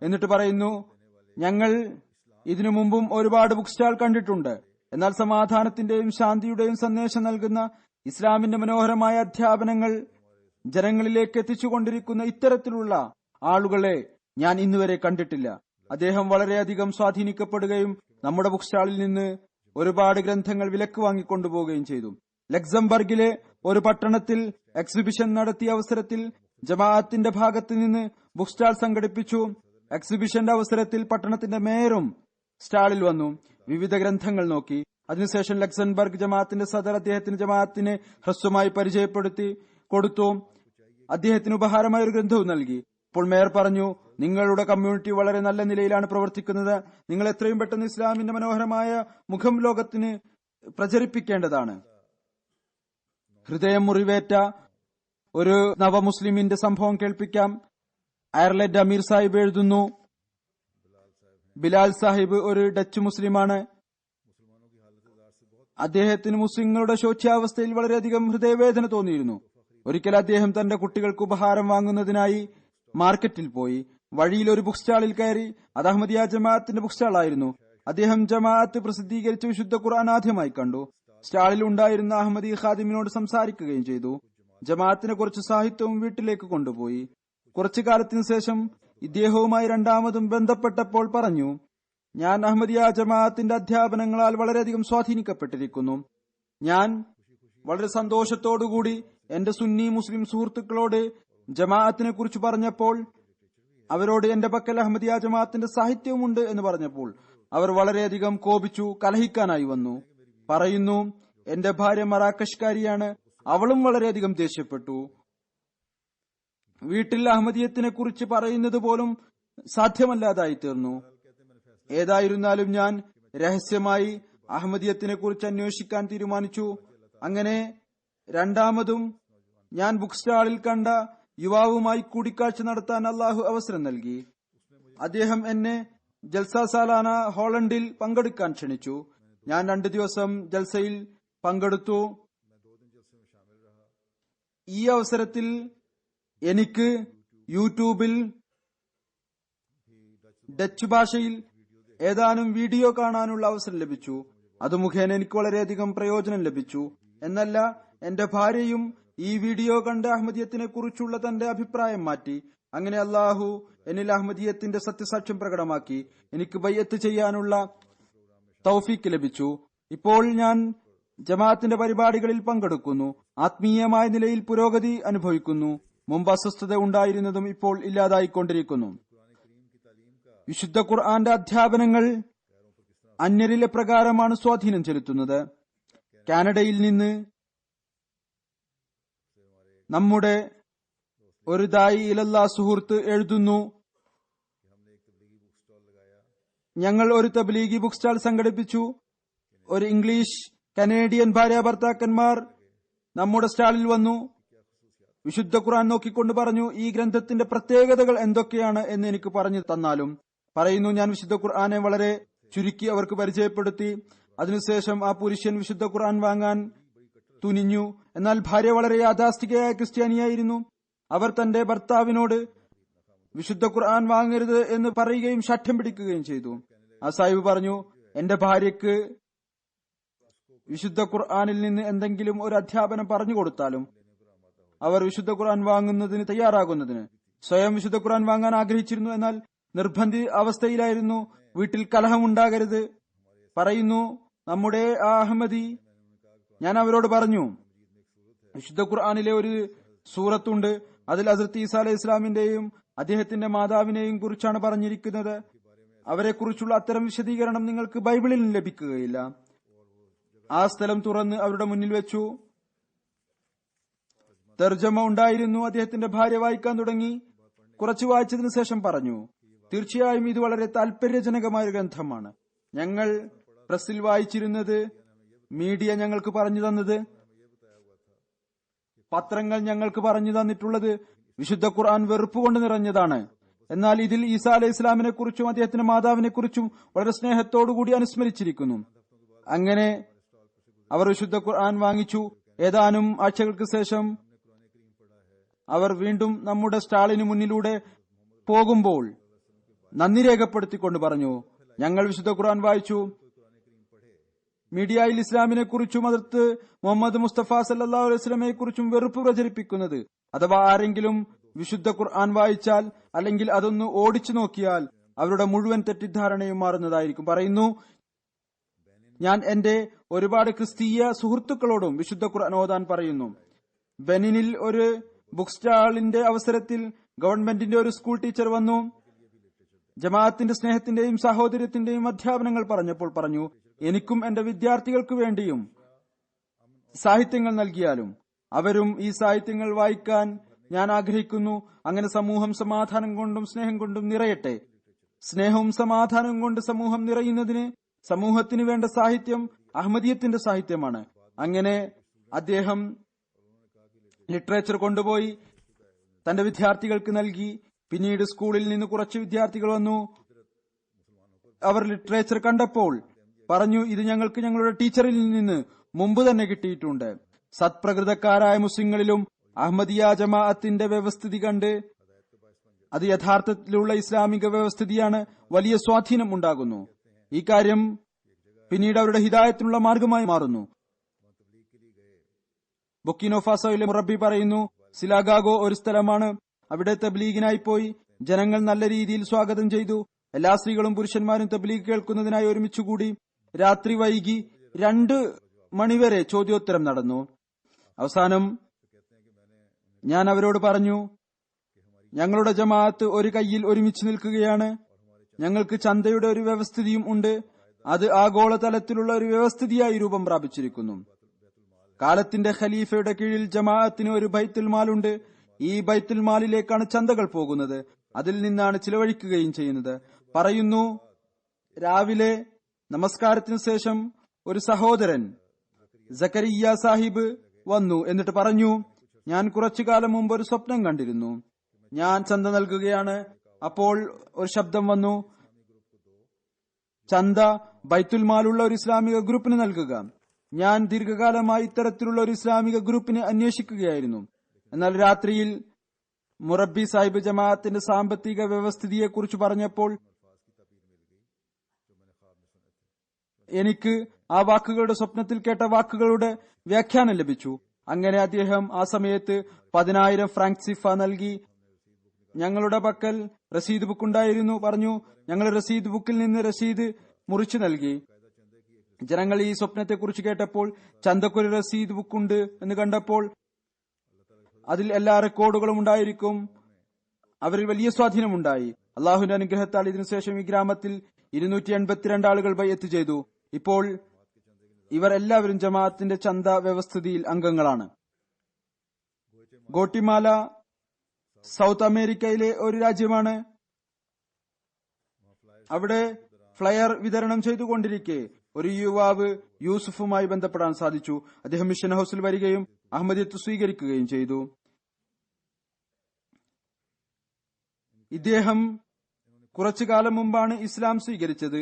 എന്നിട്ട് പറയുന്നു, ഞങ്ങൾ ഇതിനു മുമ്പും ഒരുപാട് ബുക്ക് സ്റ്റാൾ കണ്ടിട്ടുണ്ട്. എന്നാൽ സമാധാനത്തിന്റെയും ശാന്തിയുടെയും സന്ദേശം നൽകുന്ന ഇസ്ലാമിന്റെ മനോഹരമായ അധ്യാപനങ്ങൾ ജനങ്ങളിലേക്ക് എത്തിച്ചുകൊണ്ടിരിക്കുന്ന ഇത്തരത്തിലുള്ള ആളുകളെ ഞാൻ ഇന്നുവരെ കണ്ടിട്ടില്ല. അദ്ദേഹം വളരെയധികം സ്വാധീനിക്കപ്പെടുകയും നമ്മുടെ ബുക്ക് സ്റ്റാളിൽ നിന്ന് ഒരുപാട് ഗ്രന്ഥങ്ങൾ വിലക്ക് വാങ്ങിക്കൊണ്ടുപോവുകയും ചെയ്തു. ലക്സംബർഗിലെ ഒരു പട്ടണത്തിൽ എക്സിബിഷൻ നടത്തിയ അവസരത്തിൽ ജമാഅത്തിന്റെ ഭാഗത്ത് നിന്ന് ബുക്ക് സ്റ്റാൾ സംഘടിപ്പിച്ചു. എക്സിബിഷന്റെ അവസരത്തിൽ പട്ടണത്തിന്റെ മേയറും സ്റ്റാളിൽ വന്നു, വിവിധ ഗ്രന്ഥങ്ങൾ നോക്കി. അതിനുശേഷം ലക്സംബർഗ് ജമാഅത്തിന്റെ സദർ അദ്ദേഹത്തിന് ജമാഅത്തിനെ ഹ്രസ്വമായി പരിചയപ്പെടുത്തി കൊടുത്തു. അദ്ദേഹത്തിന് ഉപഹാരമായ ഒരു ഗ്രന്ഥവും നൽകി. അപ്പോൾ മേയർ പറഞ്ഞു, നിങ്ങളുടെ കമ്മ്യൂണിറ്റി വളരെ നല്ല നിലയിലാണ് പ്രവർത്തിക്കുന്നത്. നിങ്ങൾ എത്രയും പെട്ടെന്ന് ഇസ്ലാമിന്റെ മനോഹരമായ മുഖം ലോകത്തിന് പ്രചരിപ്പിക്കേണ്ടതാണ്. ഹൃദയം മുറിവേറ്റ ഒരു നവമുസ്ലിമിന്റെ സംഭവം കേൾപ്പിക്കാം. അയർലൻഡ് അമീർ സാഹിബ് എഴുതുന്നു, ബിലാൽ സാഹിബ് ഒരു ഡച്ച് മുസ്ലിമാണ്. അദ്ദേഹത്തിന് മുസ്ലിങ്ങളുടെ ശോച്യാവസ്ഥയിൽ വളരെയധികം ഹൃദയവേദന തോന്നിയിരുന്നു. ഒരിക്കൽ അദ്ദേഹം തന്റെ കുട്ടികൾക്ക് ഉപഹാരം വാങ്ങുന്നതിനായി മാർക്കറ്റിൽ പോയി. വഴിയിൽ ഒരു ബുക്ക് സ്റ്റാളിൽ കയറി. അത് അഹമ്മദിയ ജമാഅത്തിന്റെ ബുക്ക് സ്റ്റാൾ ആയിരുന്നു. അദ്ദേഹം ജമാഅത്ത് പ്രസിദ്ധീകരിച്ച വിശുദ്ധ ഖുർആൻ ആദ്യമായി കണ്ടു. സ്റ്റാളിൽ ഉണ്ടായിരുന്ന അഹമ്മദി ഖാദിമിനോട് സംസാരിക്കുകയും ചെയ്തു. ജമാഅത്തിനെ കുറച്ച് സാഹിത്യവും വീട്ടിലേക്ക് കൊണ്ടുപോയി. കുറച്ചു കാലത്തിനു ശേഷം ഇദ്ദേഹവുമായി രണ്ടാമതും ബന്ധപ്പെട്ടപ്പോൾ പറഞ്ഞു, ഞാൻ അഹമ്മദിയ ജമാഅത്തിന്റെ അധ്യാപനങ്ങളാൽ വളരെയധികം സ്വാധീനിക്കപ്പെട്ടിരിക്കുന്നു. ഞാൻ വളരെ സന്തോഷത്തോടുകൂടി എന്റെ സുന്നി മുസ്ലിം സുഹൃത്തുക്കളോട് ജമാഅത്തിനെ കുറിച്ച് പറഞ്ഞപ്പോൾ അവരോട് എന്റെ പക്കൽ അഹമ്മദിയ ജമാഅത്തിന്റെ സാഹിത്യവുമുണ്ട് എന്ന് പറഞ്ഞപ്പോൾ അവർ വളരെയധികം കോപിച്ചു, കലഹിക്കാനായി വന്നു. പറയുന്നു, എന്റെ ഭാര്യ മറാക്കഷ്കാരിയാണ്, അവളും വളരെയധികം ദേഷ്യപ്പെട്ടു. വീട്ടിൽ അഹമ്മദിയത്തിനെ കുറിച്ച് പറയുന്നത് പോലും സാധ്യമല്ലാതായി തീർന്നു. ഏതായിരുന്നാലും ഞാൻ രഹസ്യമായി അഹമ്മദിയത്തിനെ കുറിച്ച് അന്വേഷിക്കാൻ തീരുമാനിച്ചു. അങ്ങനെ രണ്ടാമതും ഞാൻ ബുക്ക് സ്റ്റാളിൽ കണ്ട യുവാവുമായി കൂടിക്കാഴ്ച നടത്താൻ അള്ളാഹു അവസരം നൽകി. അദ്ദേഹം എന്നെ ജൽസ സാലാന ഹോളണ്ടിൽ പങ്കെടുക്കാൻ ക്ഷണിച്ചു. ഞാൻ 2 ദിവസം ജൽസയിൽ പങ്കെടുത്തു. ഈ അവസരത്തിൽ എനിക്ക് യൂട്യൂബിൽ ഡച്ച് ഭാഷയിൽ ഏതാനും വീഡിയോ കാണാനുള്ള അവസരം ലഭിച്ചു. അത് മുഖേന എനിക്ക് വളരെയധികം പ്രയോജനം ലഭിച്ചു. എന്നല്ല, എന്റെ ഭാര്യയും ഈ വീഡിയോ കണ്ട് അഹമ്മദിയത്തിനെ കുറിച്ചുള്ള തന്റെ അഭിപ്രായം മാറ്റി. അങ്ങനെ അള്ളാഹു എന്നിൽ അഹമ്മദിയത്തിന്റെ സത്യസാക്ഷ്യം പ്രകടമാക്കി. എനിക്ക് ബയ്യത്ത് ചെയ്യാനുള്ള തൗഫീക്ക് ലഭിച്ചു. ഇപ്പോൾ ഞാൻ ജമാഅത്തിന്റെ പരിപാടികളിൽ പങ്കെടുക്കുന്നു. ആത്മീയമായ നിലയിൽ പുരോഗതി അനുഭവിക്കുന്നു. മുമ്പ് അസ്വസ്ഥത ഉണ്ടായിരുന്നതും ഇപ്പോൾ ഇല്ലാതായിക്കൊണ്ടിരിക്കുന്നു. വിശുദ്ധ ഖുർആന്റെ അധ്യാപനങ്ങൾ അന്യരിൽ എപ്രകാരമാണ് സ്വാധീനം ചെലുത്തുന്നത്? കാനഡയിൽ നിന്ന് നമ്മുടെ ഒരു ദായി ഇലല്ലാ സുഹൃത്ത് എഴുതുന്നു, ഞങ്ങൾ ഒരു തബ്ലീഗി ബുക്ക് സ്റ്റാൾ സംഘടിപ്പിച്ചു. ഒരു ഇംഗ്ലീഷ് കനേഡിയൻ ഭാര്യ ഭർത്താക്കന്മാർ നമ്മുടെ സ്റ്റാളിൽ വന്നു. വിശുദ്ധ ഖുർആൻ നോക്കിക്കൊണ്ട് പറഞ്ഞു, ഈ ഗ്രന്ഥത്തിന്റെ പ്രത്യേകതകൾ എന്തൊക്കെയാണ് എന്ന് എനിക്ക് പറഞ്ഞു തന്നാലും. പറയുന്നു, ഞാൻ വിശുദ്ധ ഖുർആനെ വളരെ ചുരുക്കി അവർക്ക് പരിചയപ്പെടുത്തി. അതിനുശേഷം ആ പുരുഷൻ വിശുദ്ധ ഖുർആൻ വാങ്ങാൻ തുനിഞ്ഞു. എന്നാൽ ഭാര്യ വളരെ യാഥാസ്ഥികയായ ക്രിസ്ത്യാനിയായിരുന്നു. അവർ തന്റെ ഭർത്താവിനോട് വിശുദ്ധ ഖുർആൻ വാങ്ങരുത് എന്ന് പറയുകയും ശഠ്യം പിടിക്കുകയും ചെയ്തു. ആ സാഹിബ് പറഞ്ഞു, എന്റെ ഭാര്യയ്ക്ക് വിശുദ്ധ ഖുർആനിൽ നിന്ന് എന്തെങ്കിലും ഒരു അധ്യാപനം പറഞ്ഞു കൊടുത്താലും അവർ വിശുദ്ധ ഖുർആൻ വാങ്ങുന്നതിന് തയ്യാറാകുന്നതിന് സ്വയം വിശുദ്ധ ഖുർആൻ വാങ്ങാൻ ആഗ്രഹിച്ചിരുന്നു. എന്നാൽ നിർബന്ധിത അവസ്ഥയിലായിരുന്നു. വീട്ടിൽ കലഹമുണ്ടാകരുത് പറയുന്നു നമ്മുടെ ആ അഹമ്മദി. ഞാൻ അവരോട് പറഞ്ഞു, വിശുദ്ധ ഖുർആനിലെ ഒരു സൂറത്തുണ്ട്, അതിൽ ഹസ്രത്ത് ഈസാ അലൈഹി ഇസ്ലാമിന്റെയും അദ്ദേഹത്തിന്റെ മാതാവിനെയും കുറിച്ചാണ് പറഞ്ഞിരിക്കുന്നത്. അവരെ കുറിച്ചുള്ള അത്തരം വിശദീകരണം നിങ്ങൾക്ക് ബൈബിളിൽ ലഭിക്കുകയില്ല. ആ സ്ഥലം തുറന്ന് അവരുടെ മുന്നിൽ വെച്ചു. തർജമ ഉണ്ടായിരുന്നു. അദ്ദേഹത്തിന്റെ ഭാര്യ വായിക്കാൻ തുടങ്ങി. കുറച്ചു വായിച്ചതിനു ശേഷം പറഞ്ഞു, തീർച്ചയായും ഇത് വളരെ താല്പര്യജനകമായ ഒരു ഗ്രന്ഥമാണ്. ഞങ്ങൾ പ്രസിൽ വായിച്ചിരുന്നത്, മീഡിയ ഞങ്ങൾക്ക് പറഞ്ഞു തന്നത്, പത്രങ്ങൾ ഞങ്ങൾക്ക് പറഞ്ഞു തന്നിട്ടുള്ളത് വിശുദ്ധ ഖുർആൻ വെറുപ്പുകൊണ്ട് നിറഞ്ഞതാണ്. എന്നാൽ ഇതിൽ ഈസാ അലൈഹി ഇസ്ലാമിനെ കുറിച്ചും അദ്ദേഹത്തിന്റെ മാതാവിനെ കുറിച്ചും വളരെ സ്നേഹത്തോടുകൂടി അനുസ്മരിച്ചിരിക്കുന്നു. അങ്ങനെ അവർ വിശുദ്ധ ഖുർആൻ വാങ്ങിച്ചു. ഏതാനും ആഴ്ചകൾക്ക് ശേഷം അവർ വീണ്ടും നമ്മുടെ സ്റ്റാളിന് മുന്നിലൂടെ പോകുമ്പോൾ നന്ദി രേഖപ്പെടുത്തിക്കൊണ്ട് പറഞ്ഞു, ഞങ്ങൾ വിശുദ്ധ ഖുർആൻ വായിച്ചു. മീഡിയയിൽ ഇസ്ലാമിനെ കുറിച്ചും ഹദ്റത്ത് മുഹമ്മദ് മുസ്തഫ സല്ലല്ലാഹു അലൈഹി വസല്ലമയെ കുറിച്ചും വെറുപ്പ് പ്രചരിപ്പിക്കുന്നത്, അഥവാ ആരെങ്കിലും വിശുദ്ധ ഖുർആൻ വായിച്ചാൽ അല്ലെങ്കിൽ അതൊന്ന് ഓടിച്ചു നോക്കിയാൽ അവരുടെ മുഴുവൻ തെറ്റിദ്ധാരണയും മാറുന്നതായിരിക്കും. പറയുന്നു, ഞാൻ എന്റെ ഒരുപാട് ക്രിസ്തീയ സുഹൃത്തുക്കളോടും വിശുദ്ധ ഖുർആൻ ഓതാൻ പറയുന്നു. ബെനിനിൽ ഒരു ബുക്ക് സ്റ്റാളിന്റെ അവസരത്തിൽ ഗവൺമെന്റിന്റെ ഒരു സ്കൂൾ ടീച്ചർ വന്നു. ജമാഅത്തിന്റെ സ്നേഹത്തിന്റെയും സഹോദര്യത്തിന്റെയും അധ്യാപനങ്ങൾ പറഞ്ഞപ്പോൾ പറഞ്ഞു, എനിക്കും എന്റെ വിദ്യാർത്ഥികൾക്ക് വേണ്ടിയും സാഹിത്യങ്ങൾ നൽകിയാലും അവരും ഈ സാഹിത്യങ്ങൾ വായിക്കാൻ ഞാൻ ആഗ്രഹിക്കുന്നു. അങ്ങനെ സമൂഹം സമാധാനം കൊണ്ടും സ്നേഹം കൊണ്ടും നിറയട്ടെ. സ്നേഹവും സമാധാനവും കൊണ്ട് സമൂഹം നിറയുന്നതിന് സമൂഹത്തിന് വേണ്ട സാഹിത്യം അഹമ്മദിയത്തിന്റെ സാഹിത്യമാണ്. അങ്ങനെ അദ്ദേഹം ലിറ്ററേച്ചർ കൊണ്ടുപോയി തന്റെ വിദ്യാർത്ഥികൾക്ക് നൽകി. പിന്നീട് സ്കൂളിൽ നിന്ന് കുറച്ച് വിദ്യാർത്ഥികൾ വന്നു. അവർ ലിറ്ററേച്ചർ കണ്ടപ്പോൾ പറഞ്ഞു, ഇത് ഞങ്ങൾക്ക് ഞങ്ങളുടെ ടീച്ചറിൽ നിന്ന് മുമ്പ് തന്നെ കിട്ടിയിട്ടുണ്ട്. സത്പ്രകൃതക്കാരായ മുസ്ലിങ്ങളിലും അഹമ്മദിയ ജമാഅത്തിന്റെ വ്യവസ്ഥിതി കണ്ട് അത് യഥാർത്ഥത്തിലുള്ള ഇസ്ലാമിക വ്യവസ്ഥിതിയാണ്. വലിയ സ്വാധീനം ഉണ്ടാകുന്നു. ഈ കാര്യം പിന്നീട് അവരുടെ ഹിദായത്തിനുള്ള മാർഗമായി മാറുന്നു. ബുർക്കിന ഫാസോയിലെ മുറബി പറയുന്നു, സിലാഗാഗോ ഒരു സ്ഥലമാണ്. അവിടെ തബ്ലീഗിനായി പോയി. ജനങ്ങൾ നല്ല രീതിയിൽ സ്വാഗതം ചെയ്തു. എല്ലാ സ്ത്രീകളും പുരുഷന്മാരും തബ്ലീഗ് കേൾക്കുന്നതിനായി ഒരുമിച്ചുകൂടി. രാത്രി വൈകി 2 മണിവരെ ചോദ്യോത്തരം നടന്നു. അവസാനം ഞാൻ അവരോട് പറഞ്ഞു, ഞങ്ങളുടെ ജമാഅത്ത് ഒരു കൈയിൽ ഒരുമിച്ച് നിൽക്കുകയാണ്. ഞങ്ങൾക്ക് ചന്തയുടെ ഒരു വ്യവസ്ഥിതിയും ഉണ്ട്. അത് ആഗോളതലത്തിലുള്ള ഒരു വ്യവസ്ഥിതിയായി രൂപം പ്രാപിച്ചിരിക്കുന്നു. കാലത്തിന്റെ ഖലീഫയുടെ കീഴിൽ ജമാഅത്തിന് ഒരു ബൈത്തുൽ മാലുണ്ട്. ഈ ബൈത്തുൽ മാലിലേക്കാണ് ചന്തകൾ പോകുന്നത്. അതിൽ നിന്നാണ് ചിലവഴിക്കുകയും ചെയ്യുന്നത്. പറയുന്നു, രാവിലെ നമസ്കാരത്തിനു ശേഷം ഒരു സഹോദരൻ സക്കരിയ സാഹിബ് വന്നു. എന്നിട്ട് പറഞ്ഞു, ഞാൻ കുറച്ചു കാലം മുമ്പ് ഒരു സ്വപ്നം കണ്ടിരുന്നു. ഞാൻ ചന്ത നൽകുകയാണ്. അപ്പോൾ ഒരു ശബ്ദം വന്നു, ചന്ത ബൈത്തുൽ മാലുള്ള ഒരു ഇസ്ലാമിക ഗ്രൂപ്പിന് നൽകുക. ഞാൻ ദീർഘകാലമായി ഇത്തരത്തിലുള്ള ഒരു ഇസ്ലാമിക ഗ്രൂപ്പിനെ അന്വേഷിക്കുകയായിരുന്നു. എന്നാൽ രാത്രിയിൽ മുറബി സാഹിബ് ജമാഅത്തിന്റെ സാമ്പത്തിക വ്യവസ്ഥിതിയെക്കുറിച്ച് പറഞ്ഞപ്പോൾ എനിക്ക് ആ വാക്കുകളുടെ, സ്വപ്നത്തിൽ കേട്ട വാക്കുകളുടെ വ്യാഖ്യാനം ലഭിച്ചു. അങ്ങനെ അദ്ദേഹം ആ സമയത്ത് 10,000 ഫ്രാങ്ക് സിഫ നൽകി. ഞങ്ങളുടെ പക്കൽ റസീദ് ബുക്ക് ഉണ്ടായിരുന്നു. പറഞ്ഞു, ഞങ്ങൾ റസീദ് ബുക്കിൽ നിന്ന് റസീദ് മുറിച്ചു നൽകി. ജനങ്ങൾ ഈ സ്വപ്നത്തെക്കുറിച്ച് കേട്ടപ്പോൾ ചന്തക്കൊരു റസീദ് ബുക്കുണ്ട് എന്ന് കണ്ടപ്പോൾ അതിൽ എല്ലാ റെക്കോർഡുകളും ഉണ്ടായിരിക്കും. അവരിൽ വലിയ സ്വാധീനമുണ്ടായി. അള്ളാഹുവിന്റെ അനുഗ്രഹത്താൽ ഇതിനുശേഷം ഈ ഗ്രാമത്തിൽ 282 ആളുകൾ ബൈഅത്ത് ചെയ്തു. ഇപ്പോൾ ഇവർ എല്ലാവരും ജമാഅത്തിന്റെ ചന്ത വ്യവസ്ഥിതിയിൽ അംഗങ്ങളാണ്. ഗോട്ടിമാല സൗത്ത് അമേരിക്കയിലെ ഒരു രാജ്യമാണ്. അവിടെ ഫ്ലയർ വിതരണം ചെയ്തുകൊണ്ടിരിക്കെ ഒരു യുവാവ് യൂസുഫുമായി ബന്ധപ്പെടാൻ സാധിച്ചു. അദ്ദേഹം മിഷൻ ഹൌസിൽ വരികയും അഹമ്മദിയത്ത് സ്വീകരിക്കുകയും ചെയ്തു. ഇദ്ദേഹം കുറച്ചു കാലം മുമ്പാണ് ഇസ്ലാം സ്വീകരിച്ചത്.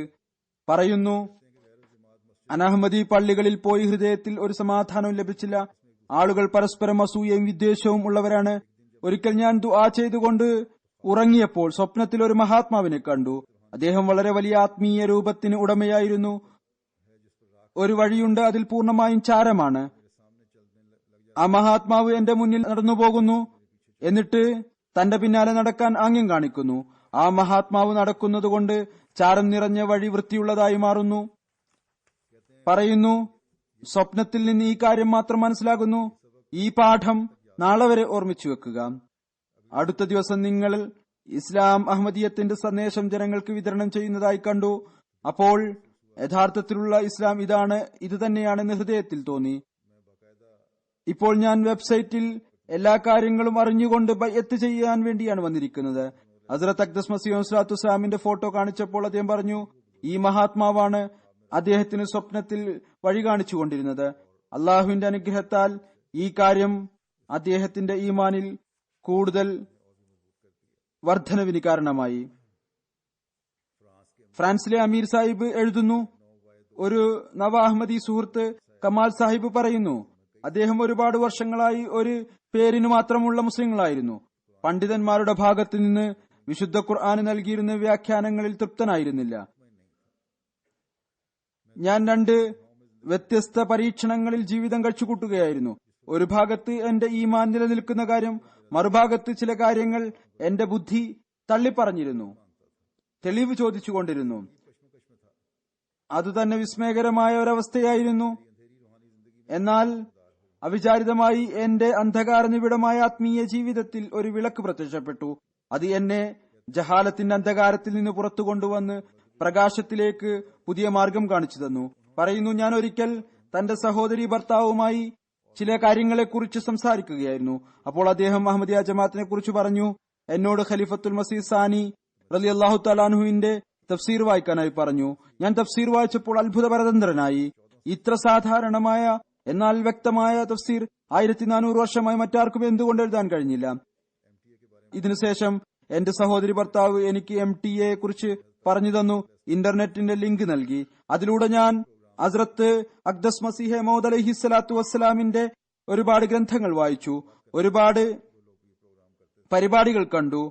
പറയുന്നു, അനഹമ്മദി പള്ളികളിൽ പോയി ഹൃദയത്തിൽ ഒരു സമാധാനവും ലഭിച്ചില്ല. ആളുകൾ പരസ്പരം അസൂയയും വിദ്വേഷവും ഉള്ളവരാണ്. ഒരിക്കൽ ഞാൻ ദുആ ചെയ്തുകൊണ്ട് ഉറങ്ങിയപ്പോൾ സ്വപ്നത്തിൽ ഒരു മഹാത്മാവിനെ കണ്ടു. അദ്ദേഹം വളരെ വലിയ ആത്മീയ രൂപത്തിന് ഉടമയായിരുന്നു. ഒരു വഴിയുണ്ട്, അതിൽ പൂർണ്ണമായും ചാരമാണ്. ആ മഹാത്മാവ് എന്റെ മുന്നിൽ നടന്നു പോകുന്നു, എന്നിട്ട് തന്റെ പിന്നാലെ നടക്കാൻ ആംഗ്യം കാണിക്കുന്നു. ആ മഹാത്മാവ് നടക്കുന്നതുകൊണ്ട് ചാരം നിറഞ്ഞ വഴി വൃത്തിയുള്ളതായി മാറുന്നു. പറയുന്നു, സ്വപ്നത്തിൽ നിന്ന് ഈ കാര്യം മാത്രം മനസ്സിലാകുന്നു. ഈ പാഠം നാളെ വരെ ഓർമ്മിച്ചു വെക്കുക. അടുത്ത ദിവസം നിങ്ങൾ ഇസ്ലാം അഹമ്മദിയത്തിന്റെ സന്ദേശം ജനങ്ങൾക്ക് വിതരണം ചെയ്യുന്നതായി കണ്ടു. അപ്പോൾ യഥാർത്ഥത്തിലുള്ള ഇസ്ലാം ഇത് തന്നെയാണെന്ന് ഹൃദയത്തിൽ തോന്നി. ഇപ്പോൾ ഞാൻ വെബ്സൈറ്റിൽ എല്ലാ കാര്യങ്ങളും അറിഞ്ഞുകൊണ്ട് ബൈഅത്ത് ചെയ്യാൻ വേണ്ടിയാണ് വന്നിരിക്കുന്നത്. ഹസ്രത്ത് അഖ്ദസ് മസീഹ് സ്വലാത്തു വസ്സലാമിന്റെ ഫോട്ടോ കാണിച്ചപ്പോൾ അദ്ദേഹം പറഞ്ഞു, ഈ മഹാത്മാവാണ് അദ്ദേഹത്തിന് സ്വപ്നത്തിൽ വഴി കാണിച്ചുകൊണ്ടിരുന്നത്. അള്ളാഹുവിന്റെ അനുഗ്രഹത്താൽ ഈ കാര്യം അദ്ദേഹത്തിന്റെ ഈമാനിൽ കൂടുതൽ വർധനവിന് കാരണമായി. ഫ്രാൻസിലെ അമീർ സാഹിബ് എഴുതുന്നു, ഒരു നവ അഹമ്മദി സുഹൃത്ത് കമാൽ സാഹിബ് പറയുന്നു, അദ്ദേഹം ഒരുപാട് വർഷങ്ങളായി ഒരു പേരിന് മാത്രമുള്ള മുസ്ലിങ്ങളായിരുന്നു. പണ്ഡിതന്മാരുടെ ഭാഗത്തു നിന്ന് വിശുദ്ധ ഖുർആന് നൽകിയിരുന്ന വ്യാഖ്യാനങ്ങളിൽ തൃപ്തനായിരുന്നില്ല. ഞാൻ 2 വ്യത്യസ്ത പരീക്ഷണങ്ങളിൽ ജീവിതം കഴിച്ചുകൂട്ടുകയായിരുന്നു. ഒരു ഭാഗത്ത് എന്റെ ഈമാൻ നിലനിൽക്കുന്ന കാര്യം, മറുഭാഗത്ത് ചില കാര്യങ്ങൾ എന്റെ ബുദ്ധി തള്ളിപ്പറഞ്ഞിരുന്നു, തെളിവ് ചോദിച്ചുകൊണ്ടിരുന്നു. അതുതന്നെ വിസ്മയകരമായ ഒരവസ്ഥയായിരുന്നു. എന്നാൽ അവിചാരിതമായി എന്റെ അന്ധകാര നിബിഡമായ ആത്മീയ ജീവിതത്തിൽ ഒരു വിളക്ക് പ്രത്യക്ഷപ്പെട്ടു. അത് എന്നെ ജഹാലത്തിന്റെ അന്ധകാരത്തിൽ നിന്ന് പുറത്തു കൊണ്ടുവന്ന് പ്രകാശത്തിലേക്ക് പുതിയ മാർഗം കാണിച്ചു തന്നു. പറയുന്നു, ഞാൻ ഒരിക്കൽ തന്റെ സഹോദരി ഭർത്താവുമായി ചില കാര്യങ്ങളെക്കുറിച്ച് സംസാരിക്കുകയായിരുന്നു. അപ്പോൾ അദ്ദേഹം അഹമ്മദിയ ജമാഅത്തിനെ കുറിച്ച് പറഞ്ഞു. എന്നോട് ഖലീഫത്തുൽ മസീഹ് സാനി റളിയല്ലാഹു തആല അൻഹുവിന്റെ തഫ്സീർ വായിക്കാനായി പറഞ്ഞു. ഞാൻ തഫ്സീർ വായിച്ചപ്പോൾ അത്ഭുതപരതന്ത്രനായി. ഇത്ര സാധാരണമായ എന്നാൽ വ്യക്തമായ തഫ്സീർ 1400 വർഷമായി മറ്റാർക്കും എന്തുകൊണ്ട് എഴുതാൻ കഴിഞ്ഞില്ല. ഇതിനുശേഷം എന്റെ സഹോദരി ഭർത്താവ് എനിക്ക് MTA കുറിച്ച് പറഞ്ഞു തന്നു. ഇന്റർനെറ്റിന്റെ ലിങ്ക് നൽകി. അതിലൂടെ ഞാൻ ഹസ്രത്ത് അഖ്ദസ് മസീഹ് മൗഊദ് അലൈഹി സ്വലാത്തു വസ്സലാമിന്റെ ഒരുപാട് ഗ്രന്ഥങ്ങൾ വായിച്ചു, ഒരുപാട് പരിപാടികൾ കണ്ടു.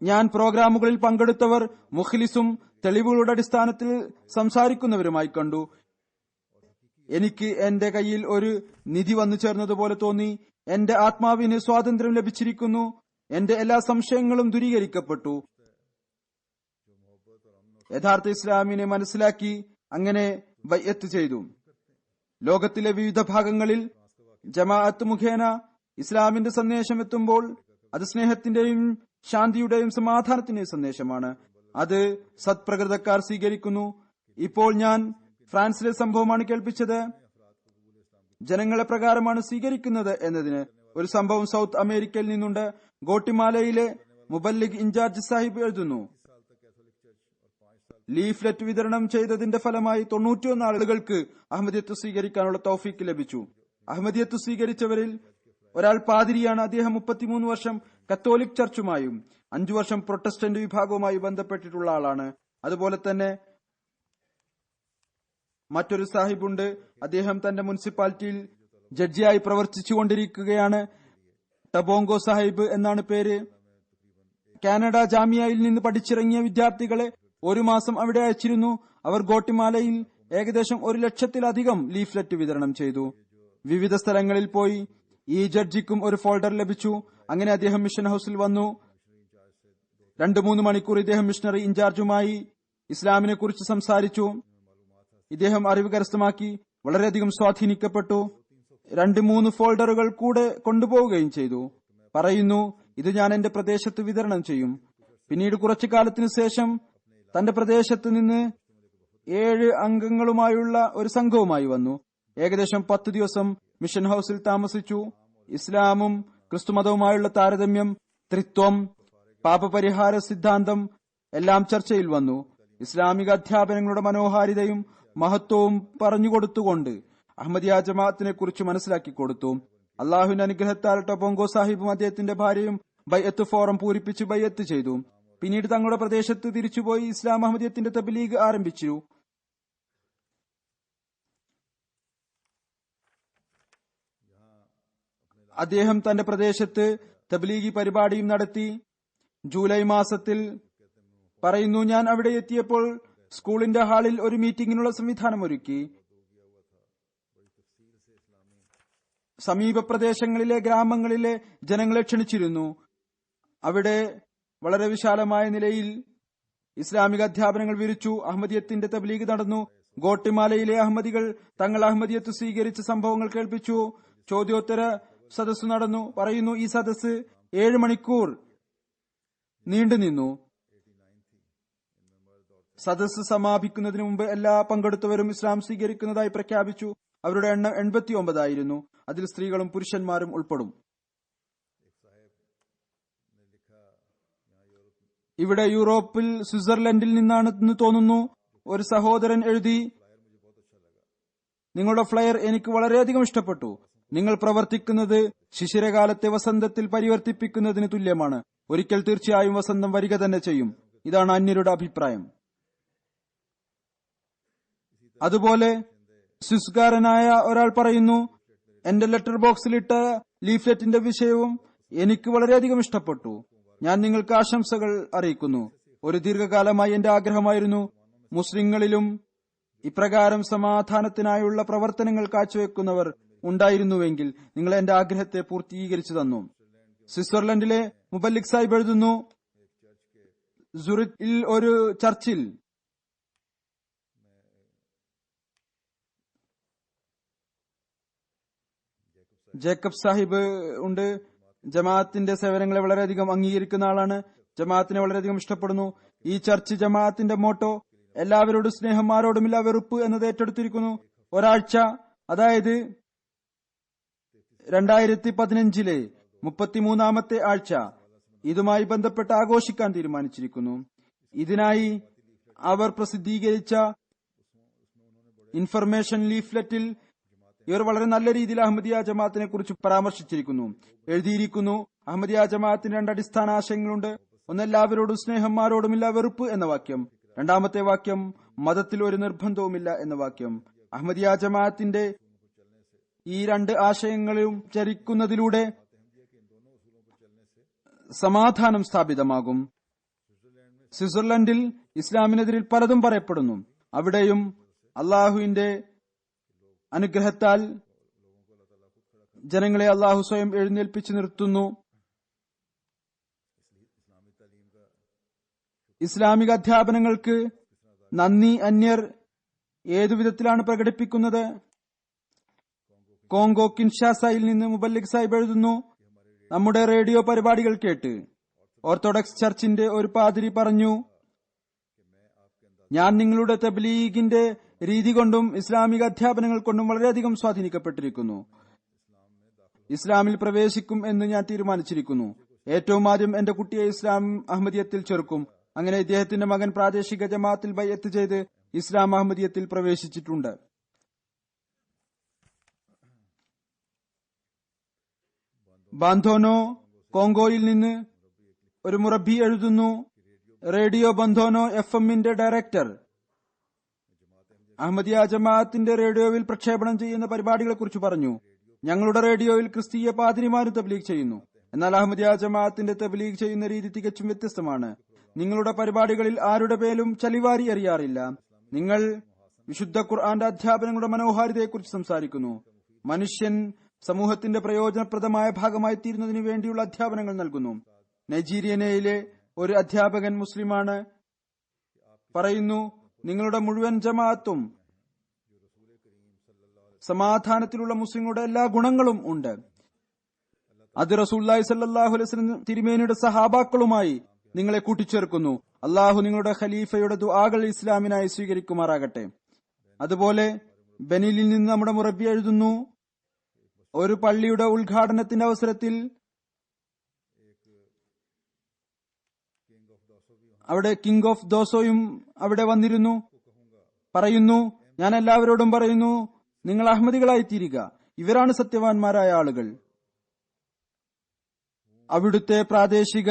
ഞാൻ പ്രോഗ്രാമുകളിൽ പങ്കെടുത്തവർ മുഖ്ലിസും തെളിവുകളുടെ അടിസ്ഥാനത്തിൽ സംസാരിക്കുന്നവരുമായി കണ്ടു. എനിക്ക് എന്റെ കയ്യിൽ ഒരു നിധി വന്നു ചേർന്നതുപോലെ തോന്നി. എന്റെ ആത്മാവിന് സ്വാതന്ത്ര്യം ലഭിച്ചിരിക്കുന്നു. എന്റെ എല്ലാ സംശയങ്ങളും ദൂരീകരിക്കപ്പെട്ടു. യഥാർത്ഥ ഇസ്ലാമിനെ മനസ്സിലാക്കി അങ്ങനെ ബൈഅത്ത് ചെയ്തു. ലോകത്തിലെ വിവിധ ഭാഗങ്ങളിൽ ജമാഅത്ത് മുഖേന ഇസ്ലാമിന്റെ സന്ദേശം എത്തുമ്പോൾ അത് സ്നേഹത്തിന്റെയും ശാന്തിയുടെയും സമാധാനത്തിന്റെയും സന്ദേശമാണ്. അത് സത്പ്രകൃതക്കാർ സ്വീകരിക്കുന്നു. ഇപ്പോൾ ഞാൻ ഫ്രാൻസിലെ സംഭവമാണ് കേൾപ്പിച്ചത്. ജനങ്ങളെ പ്രകാരമാണ് സ്വീകരിക്കുന്നത് എന്നതിന് ഒരു സംഭവം സൗത്ത് അമേരിക്കയിൽ നിന്നുണ്ട്. ഗോട്ടിമാലയിലെ മുബല്ലിഗ് ഇൻചാർജ് സാഹിബ് എഴുതുന്നു, ലീഫ്ലെറ്റ് വിതരണം ചെയ്തതിന്റെ ഫലമായി 91 ആളുകൾക്ക് അഹമ്മദിയത്ത് സ്വീകരിക്കാനുള്ള തൗഫീക്ക് ലഭിച്ചു. അഹമ്മദിയത്ത് സ്വീകരിച്ചവരിൽ ഒരാൾ പാതിരിയാണ്. അദ്ദേഹം 33 വർഷം കത്തോലിക് ചർച്ചുമായും 5 വർഷം പ്രൊട്ടസ്റ്റന്റ് വിഭാഗവുമായി ബന്ധപ്പെട്ടിട്ടുള്ള ആളാണ്. അതുപോലെ തന്നെ മറ്റൊരു സാഹിബുണ്ട്. അദ്ദേഹം തന്റെ മുനിസിപ്പാലിറ്റിയിൽ ജഡ്ജിയായി പ്രവർത്തിച്ചുകൊണ്ടിരിക്കുകയാണ്. ടബോങ്കോ സാഹിബ് എന്നാണ് പേര്. കാനഡ ജാമിയയിൽ നിന്ന് പഠിച്ചിറങ്ങിയ വിദ്യാർത്ഥികളെ 1 മാസം അവിടെ അയച്ചിരുന്നു. അവർ ഗോട്ടിമാലയിൽ ഏകദേശം 100,000-ലധികം ലീഫ്ലെറ്റ് വിതരണം ചെയ്തു. വിവിധ സ്ഥലങ്ങളിൽ പോയി. ഈ ജഡ്ജിക്കും ഒരു ഫോൾഡർ ലഭിച്ചു. അങ്ങനെ അദ്ദേഹം മിഷൻ ഹൌസിൽ വന്നു. 2-3 മണിക്കൂർ ഇദ്ദേഹം മിഷണറി ഇൻചാർജുമായി ഇസ്ലാമിനെ കുറിച്ച് സംസാരിച്ചു. ഇദ്ദേഹം അറിവ് കരസ്ഥമാക്കി വളരെയധികം സ്വാധീനിക്കപ്പെട്ടു. 2-3 ഫോൾഡറുകൾ കൂടെ കൊണ്ടുപോവുകയും ചെയ്തു. പറയുന്നു, ഇത് ഞാൻ എന്റെ പ്രദേശത്ത് വിതരണം ചെയ്യും. പിന്നീട് കുറച്ചു കാലത്തിനു ശേഷം തന്റെ പ്രദേശത്ത് നിന്ന് 7 അംഗങ്ങളുമായുള്ള ഒരു സംഘവുമായി വന്നു. ഏകദേശം 10 ദിവസം മിഷൻ ഹൌസിൽ താമസിച്ചു. ഇസ്ലാമും ക്രിസ്തുമതവുമായുള്ള താരതമ്യം, ത്രിത്വം, പാപപരിഹാര സിദ്ധാന്തം എല്ലാം ചർച്ചയിൽ വന്നു. ഇസ്ലാമിക അധ്യാപനങ്ങളുടെ മനോഹാരിതയും മഹത്വവും പറഞ്ഞുകൊടുത്തുകൊണ്ട് അഹമ്മദിയ ജമാഅത്തിനെ കുറിച്ച് മനസ്സിലാക്കി കൊടുത്തു. അള്ളാഹുവിന്റെ അനുഗ്രഹത്താൽ ടൊബോങ്കോ സാഹിബും അദ്ദേഹത്തിന്റെ ഭാര്യയും ബൈഅത്ത് ഫോറം പൂരിപ്പിച്ച് ബൈഅത്ത് ചെയ്തു. പിന്നീട് തങ്ങളുടെ പ്രദേശത്ത് തിരിച്ചുപോയി ഇസ്ലാം അഹമ്മദിയത്തിന്റെ തബ്ലീഗ് ആരംഭിച്ചു. അദ്ദേഹം തന്റെ പ്രദേശത്ത് തബ്ലീഗി പരിപാടിയും നടത്തി. ജൂലൈ മാസത്തിൽ പറയുന്നു, ഞാൻ അവിടെ എത്തിയപ്പോൾ സ്കൂളിന്റെ ഹാളിൽ ഒരു മീറ്റിംഗിനുള്ള സംവിധാനം ഒരുക്കി. സമീപ പ്രദേശങ്ങളിലെ ഗ്രാമങ്ങളിലെ ജനങ്ങളെ ക്ഷണിച്ചിരുന്നു. അവിടെ വളരെ വിശാലമായ നിലയിൽ ഇസ്ലാമിക അധ്യാപനങ്ങൾ വിരിച്ചു. അഹമ്മദിയത്തിന്റെ തബ്ലീഗ് നടന്നു. ഗോട്ടിമാലയിലെ അഹമ്മദികൾ തങ്ങൾ അഹമ്മദിയത്ത് സ്വീകരിച്ച സംഭവങ്ങൾ കേൾപ്പിച്ചു. ചോദ്യോത്തര സദസ്സ് നടന്നു. പറയുന്നു, ഈ സദസ്സ് 7 മണിക്കൂർ നീണ്ടുനിന്നു. സദസ്സ് സമാപിക്കുന്നതിന് മുമ്പ് എല്ലാ പങ്കെടുത്തവരും ഇസ്ലാം സ്വീകരിക്കുന്നതായി പ്രഖ്യാപിച്ചു. അവരുടെ എണ്ണം 89 ആയിരുന്നു. അതിൽ സ്ത്രീകളും പുരുഷന്മാരും ഉൾപ്പെടും. ഇവിടെ യൂറോപ്പിൽ സ്വിറ്റ്സർലൻഡിൽ നിന്നാണെന്ന് തോന്നുന്നു. ഒരു സഹോദരൻ എഴുതി, നിങ്ങളുടെ ഫ്ലയർ എനിക്ക് വളരെയധികം ഇഷ്ടപ്പെട്ടു. നിങ്ങൾ പ്രവർത്തിക്കുന്നത് ശിശിരകാലത്തെ വസന്തത്തിൽ പരിവർത്തിപ്പിക്കുന്നതിന് തുല്യമാണ്. ഒരിക്കൽ തീർച്ചയായും വസന്തം വരിക തന്നെ ചെയ്യും. ഇതാണ് അന്യരുടെ അഭിപ്രായം. അതുപോലെ സ്വിസ്കാരനായ ഒരാൾ പറയുന്നു, എന്റെ ലെറ്റർ ബോക്സിലിട്ട ലീഫ്ലെറ്റിന്റെ വിഷയവും എനിക്ക് വളരെയധികം ഇഷ്ടപ്പെട്ടു. ഞാൻ നിങ്ങൾക്ക് ആശംസകൾ അറിയിക്കുന്നു. ഒരു ദീർഘകാലമായി എന്റെ ആഗ്രഹമായിരുന്നു മുസ്ലിങ്ങളിലും ഇപ്രകാരം സമാധാനത്തിനായുള്ള പ്രവർത്തനങ്ങൾ കാഴ്ചവെക്കുന്നവർ ഉണ്ടായിരുന്നുവെങ്കിൽ നിങ്ങൾ എന്റെ ആഗ്രഹത്തെ പൂർത്തീകരിച്ചു തന്നു. സ്വിറ്റ്സർലൻഡിലെ മുബല്ലിഗ് സാഹിബ് എഴുതുന്നു, സുറിച്ചിൽ ഒരു ചർച്ചിൽ ജേക്കബ് സാഹിബ് ഉണ്ട്. ജമാഅത്തിന്റെ സേവനങ്ങളെ വളരെയധികം അംഗീകരിക്കുന്ന ആളാണ്. ജമാഅത്തിനെ വളരെയധികം ഇഷ്ടപ്പെടുന്നു. ഈ ചർച്ച് ജമാഅത്തിന്റെ മോട്ടോ എല്ലാവരോടും സ്നേഹം, ആരോടുമില്ല വെറുപ്പ് എന്നത് ഏറ്റെടുത്തിരിക്കുന്നു. ഒരാഴ്ച, അതായത് 2015 33ാമത്തെ ആഴ്ച ഇതുമായി ബന്ധപ്പെട്ട് ആഘോഷിക്കാൻ തീരുമാനിച്ചിരിക്കുന്നു. ഇതിനായി അവർ പ്രസിദ്ധീകരിച്ച ഇൻഫർമേഷൻ ലീഫ്ലെറ്റിൽ ഇവർ വളരെ നല്ല രീതിയിൽ അഹമ്മദിയ ജമാഅത്തിനെ കുറിച്ച് പരാമർശിച്ചിരിക്കുന്നു. എഴുതിയിരിക്കുന്നു, അഹമ്മദിയ ജമാഅത്തിന് 2 അടിസ്ഥാന ആശയങ്ങളുണ്ട്. ഒന്ന്, എല്ലാവരോടും സ്നേഹം, ആരോടുമില്ല വെറുപ്പ് എന്ന വാക്യം. രണ്ടാമത്തെ വാക്യം, മതത്തിൽ ഒരു നിർബന്ധവുമില്ല എന്ന വാക്യം. അഹമ്മദിയ ജമാഅത്തിന്റെ ഈ 2 ആശയങ്ങളും ചരിക്കുന്നതിലൂടെ സമാധാനം സ്ഥാപിതമാകും. സ്വിറ്റ്സർലൻഡിൽ ഇസ്ലാമിനെതിരിൽ പലതും പറയപ്പെടുന്നു. അവിടെയും അള്ളാഹുവിന്റെ അനുഗ്രഹത്താൽ ജനങ്ങളെ അള്ളാഹു സ്വയം എഴുന്നേൽപ്പിച്ചു നിർത്തുന്നു. ഇസ്ലാമിക അധ്യാപനങ്ങൾക്ക് നന്ദി അന്യർ ഏതുവിധത്തിലാണ് പ്രകടിപ്പിക്കുന്നത്? കോങ്കോ കിൻഷാസയിൽ നിന്ന് മുബല്ലിഗ് സാഹിബ് എഴുതുന്നു, നമ്മുടെ റേഡിയോ പരിപാടികൾ കേട്ട് ഓർത്തഡോക്സ് ചർച്ചിന്റെ ഒരു പാതിരി പറഞ്ഞു, ഞാൻ നിങ്ങളുടെ തബ്ലീഗിന്റെ രീതി കൊണ്ടും ഇസ്ലാമിക അധ്യാപനങ്ങൾ കൊണ്ടും വളരെയധികം സ്വാധീനിക്കപ്പെട്ടിരിക്കുന്നു. ഇസ്ലാമിൽ പ്രവേശിക്കും എന്ന് ഞാൻ തീരുമാനിച്ചിരിക്കുന്നു. ഏറ്റവും ആദ്യം എന്റെ കുട്ടിയെ ഇസ്ലാം അഹമ്മദിയത്തിൽ ചേർക്കും. അങ്ങനെ ഇദ്ദേഹത്തിന്റെ മകൻ പ്രാദേശിക ജമാഅത്തിൽ ബൈഅത്ത് ചെയ്ത് ഇസ്ലാം അഹമ്മദിയത്തിൽ പ്രവേശിച്ചിട്ടുണ്ട്. ബാന്ധോനോ കോങ്കോയിൽ നിന്ന് ഒരു മുറബി എഴുതുന്നു, റേഡിയോ ബന്ധോനോ FM-ന്റെ ഡയറക്ടർ അഹമ്മദിയ ജമാഅത്തിന്റെ റേഡിയോയിൽ പ്രക്ഷേപണം ചെയ്യുന്ന പരിപാടികളെ കുറിച്ച് പറഞ്ഞു. ഞങ്ങളുടെ റേഡിയോയിൽ ക്രിസ്തീയ പാതിരിമാരും തബ്ലീഗ് ചെയ്യുന്നു. എന്നാൽ അഹമ്മദിയ ജമാഅത്തിന്റെ തബ്ലീഗ് ചെയ്യുന്ന രീതി തികച്ചും വ്യത്യസ്തമാണ്. നിങ്ങളുടെ പരിപാടികളിൽ ആരുടെ പേരും ചളിവാരി എറിയാറില്ല. നിങ്ങൾ വിശുദ്ധ ഖുർആന്റെ അധ്യാപനങ്ങളുടെ മനോഹാരിതയെക്കുറിച്ച് സംസാരിക്കുന്നു. മനുഷ്യൻ സമൂഹത്തിന്റെ പ്രയോജനപ്രദമായ ഭാഗമായി തീരുന്നതിന് വേണ്ടിയുള്ള അധ്യാപനങ്ങൾ നൽകുന്നു. നൈജീരിയയിലെ ഒരു അധ്യാപകൻ മുസ്ലിമാണ്. പറയുന്നു, നിങ്ങളുടെ മുഴുവൻ ജമാഅത്തും സമാധാനത്തിലുള്ള മുസ്ലിങ്ങളുടെ എല്ലാ ഗുണങ്ങളും ഉണ്ട്. അത് റസൂലുള്ളാഹി സ്വല്ലല്ലാഹു അലൈഹി വസല്ലം തിരുമേനിയുടെ സഹാബാക്കളുമായി നിങ്ങളെ കൂട്ടിച്ചേർക്കുന്നു. അള്ളാഹു നിങ്ങളുടെ ഖലീഫയുടെ ദുആകൾ ഇസ്ലാമിനായി സ്വീകരിക്കുമാറാകട്ടെ. അതുപോലെ ബെനിലിൽ നിന്ന് നമ്മുടെ മുറബി എഴുതുന്നു, ഒരു പള്ളിയുടെ ഉദ്ഘാടനത്തിന്റെ അവസരത്തിൽ അവിടെ കിങ് ഓഫ് ദോസോയും അവിടെ വന്നിരുന്നു. പറയുന്നു, ഞാൻ എല്ലാവരോടും പറയുന്നു, നിങ്ങൾ അഹമ്മദികളായി തീരുക. ഇവരാണ് സത്യവാൻമാരായ ആളുകൾ. അവിടുത്തെ പ്രാദേശിക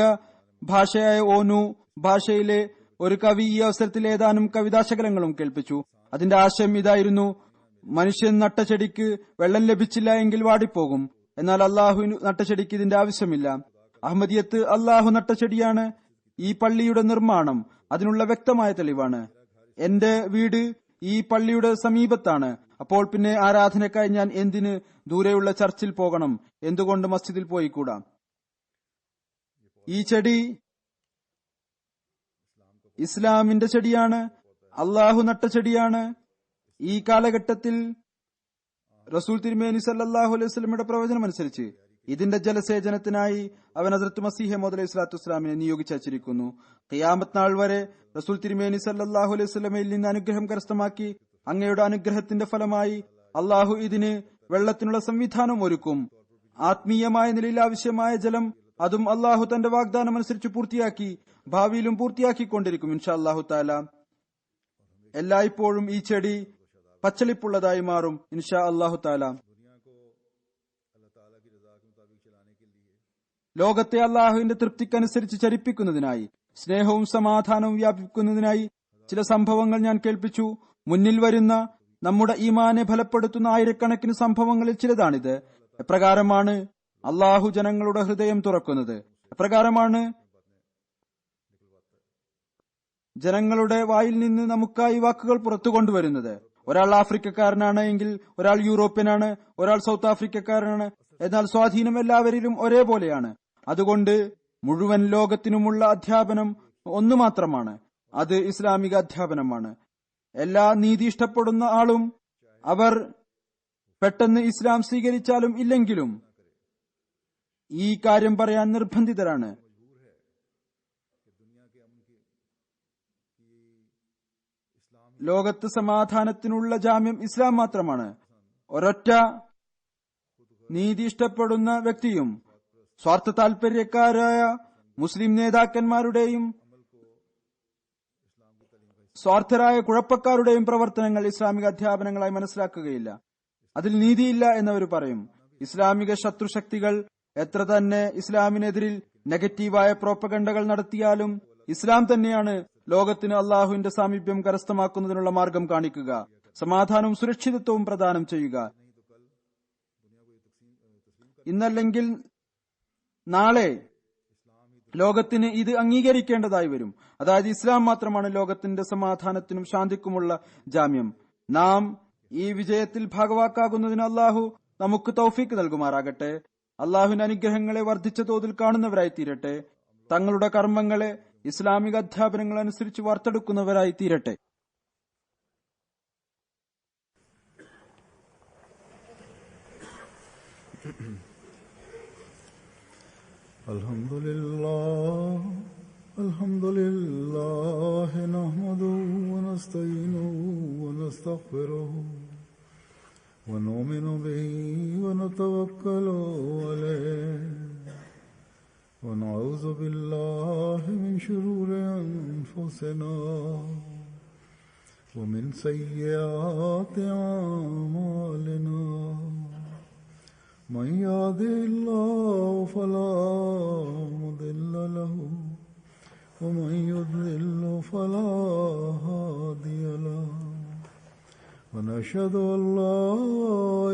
ഭാഷയായ ഓനു ഭാഷയിലെ ഒരു കവി ഈ അവസരത്തിൽ ഏതാനും കവിതാശകലങ്ങളും കേൾപ്പിച്ചു. അതിന്റെ ആശയം ഇതായിരുന്നു: മനുഷ്യൻ നട്ട ചെടിക്ക് വെള്ളം ലഭിച്ചില്ല എങ്കിൽ വാടിപ്പോകും. എന്നാൽ അള്ളാഹു നട്ട ചെടിക്ക് ഇതിന്റെ ആവശ്യമില്ല. അഹമ്മദിയത്ത് അള്ളാഹു നട്ട ചെടിയാണ്. ഈ പള്ളിയുടെ നിർമ്മാണം അതിനുള്ള വ്യക്തമായ തെളിവാണ്. എന്റെ വീട് ഈ പള്ളിയുടെ സമീപത്താണ്. അപ്പോൾ പിന്നെ ആരാധനക്കായി ഞാൻ എന്തിന് ദൂരെയുള്ള ചർച്ചിൽ പോകണം? എന്തുകൊണ്ട് മസ്ജിദിൽ പോയിക്കൂടാ? ഈ ചെടി ഇസ്ലാമിന്റെ ചെടിയാണ്, അള്ളാഹു നട്ട ചെടിയാണ്. ഈ കാലഘട്ടത്തിൽ റസൂൽ തിരുമേനി സല്ലല്ലാഹു അലൈഹി വസല്ലമയുടെ പ്രവചനം അനുസരിച്ച് ഇതിന്റെ ജലസേചനത്തിനായി അവൻ ഹസ്രത്ത് മസീഹ് മൗഊദ് അലൈഹി സ്വലാത്തു വസ്സലാമിനെ നിയോഗിച്ചയച്ചിരിക്കുന്നു. ഖിയാമത്ത് നാൾ വരെ റസൂൽ തിരുമേനി സല്ലല്ലാഹു അലൈഹി വസല്ലമയിൽ നിന്ന് അനുഗ്രഹം കരസ്ഥമാക്കി അങ്ങയുടെ അനുഗ്രഹത്തിന്റെ ഫലമായി അള്ളാഹു ഇതിന് വെള്ളത്തിനുള്ള സംവിധാനം ഒരുക്കും. ആത്മീയമായ നിലയിൽ ആവശ്യമായ ജലം അതും അള്ളാഹു തന്റെ വാഗ്ദാനം അനുസരിച്ച് പൂർത്തിയാക്കി ഭാവിയിലും പൂർത്തിയാക്കിക്കൊണ്ടിരിക്കും ഇൻഷാ അല്ലാഹു തആല. എല്ലായ്പ്പോഴും ഈ ചെടി പച്ചളിപ്പുള്ളതായി മാറും ഇൻഷാ അല്ലാഹു തആല. ലോകത്തെ അള്ളാഹുവിന്റെ തൃപ്തിക്കനുസരിച്ച് ചരിപ്പിക്കുന്നതിനായി, സ്നേഹവും സമാധാനവും വ്യാപിക്കുന്നതിനായി ചില സംഭവങ്ങൾ ഞാൻ കേൾപ്പിച്ചു. മുന്നിൽ വരുന്ന നമ്മുടെ ഈമാനെ ഫലപ്പെടുത്തുന്ന ആയിരക്കണക്കിന് സംഭവങ്ങളിൽ ചിലതാണിത്. എപ്രകാരമാണ് അള്ളാഹു ജനങ്ങളുടെ ഹൃദയം തുറക്കുന്നത്? എപ്രകാരമാണ് ജനങ്ങളുടെ വായിൽ നിന്ന് നമുക്കായി വാക്കുകൾ പുറത്തു കൊണ്ടുവരുന്നത്? ഒരാൾ ആഫ്രിക്കക്കാരനാണ് എങ്കിൽ ഒരാൾ യൂറോപ്യനാണ്, ഒരാൾ സൗത്ത് ആഫ്രിക്കക്കാരനാണ്. എന്നാൽ സ്വാധീനം എല്ലാവരിലും ഒരേപോലെയാണ്. അതുകൊണ്ട് മുഴുവൻ ലോകത്തിനുമുള്ള അധ്യാപനം ഒന്നു മാത്രമാണ്. അത് ഇസ്ലാമിക അധ്യാപനമാണ്. എല്ലാ നീതി ഇഷ്ടപ്പെടുന്ന ആളും അവർ പെട്ടെന്ന് ഇസ്ലാം സ്വീകരിച്ചാലും ഇല്ലെങ്കിലും ഈ കാര്യം പറയാൻ നിർബന്ധിതരാണ്. ലോകത്ത് സമാധാനത്തിനുള്ള ജാമ്യം ഇസ്ലാം മാത്രമാണ്. ഒരൊറ്റ നീതി ഇഷ്ടപ്പെടുന്ന വ്യക്തിയും സ്വാർത്ഥ താൽപര്യക്കാരായ മുസ്ലിം നേതാക്കന്മാരുടെയും സ്വാർത്ഥരായ കുഴപ്പക്കാരുടെയും പ്രവർത്തനങ്ങൾ ഇസ്ലാമിക അധ്യാപനങ്ങളായി മനസ്സിലാക്കുകയില്ല. അതിൽ നീതിയില്ല എന്നവർ പറയും. ഇസ്ലാമിക ശത്രുശക്തികൾ എത്ര തന്നെ ഇസ്ലാമിനെതിരിൽ നെഗറ്റീവായ പ്രോപ്പഗണ്ടകൾ നടത്തിയാലും ഇസ്ലാം തന്നെയാണ് ലോകത്തിന് അള്ളാഹുവിന്റെ സാമീപ്യം കരസ്ഥമാക്കുന്നതിനുള്ള മാർഗം കാണിക്കുക, സമാധാനവും സുരക്ഷിതത്വവും പ്രദാനം ചെയ്യുക. ഇന്നല്ലെങ്കിൽ നാളെ ലോകത്തിന് ഇത് അംഗീകരിക്കേണ്ടതായി വരും. അതായത് ഇസ്ലാം മാത്രമാണ് ലോകത്തിന്റെ സമാധാനത്തിനും ശാന്തിക്കുമുള്ള ജാമ്യം. നാം ഈ വിജയത്തിൽ ഭാഗവാക്കാകുന്നതിന് അള്ളാഹു നമുക്ക് തൗഫീക്ക് നൽകുമാറാകട്ടെ. അള്ളാഹുവിന്റെ അനുഗ്രഹങ്ങളെ വർദ്ധിച്ച തോതിൽ കാണുന്നവരായി തീരട്ടെ. തങ്ങളുടെ കർമ്മങ്ങളെ ഇസ്ലാമിക അധ്യാപനങ്ങൾ അനുസരിച്ച് വാർത്തെടുക്കുന്നവരായി തീരട്ടെ. الحمد لله نحمده ونستعينه ونستغفره ونستغفره ونؤمن به ونتوكل عليه ونعوذ بالله من شرور أنفسنا ومن سيئات أعمالنا من يهده الله فلا مضل له ومن يضلل فلا هادي له ونشهد أن لا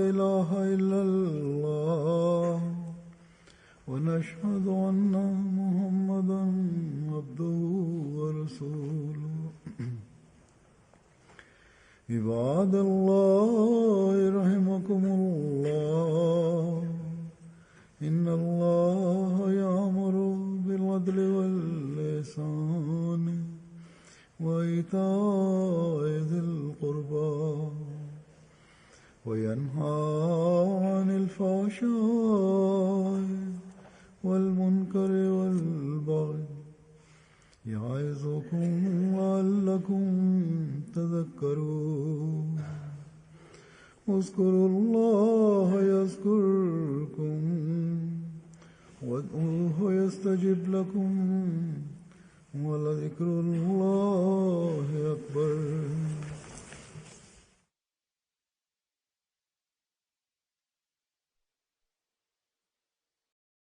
إله إلا الله ونشهد أن محمدا عبده ورسوله عباد الله رحمكم الله إن الله يأمر بالعدل والإحسان وإيتاء ذي القربى وينهى عن الفحشاء والمنكر والبغي يعظكم لعلكم تذكرون اذكروا الله يذكركم وادعوه يستجب لكم ولذكر الله أكبر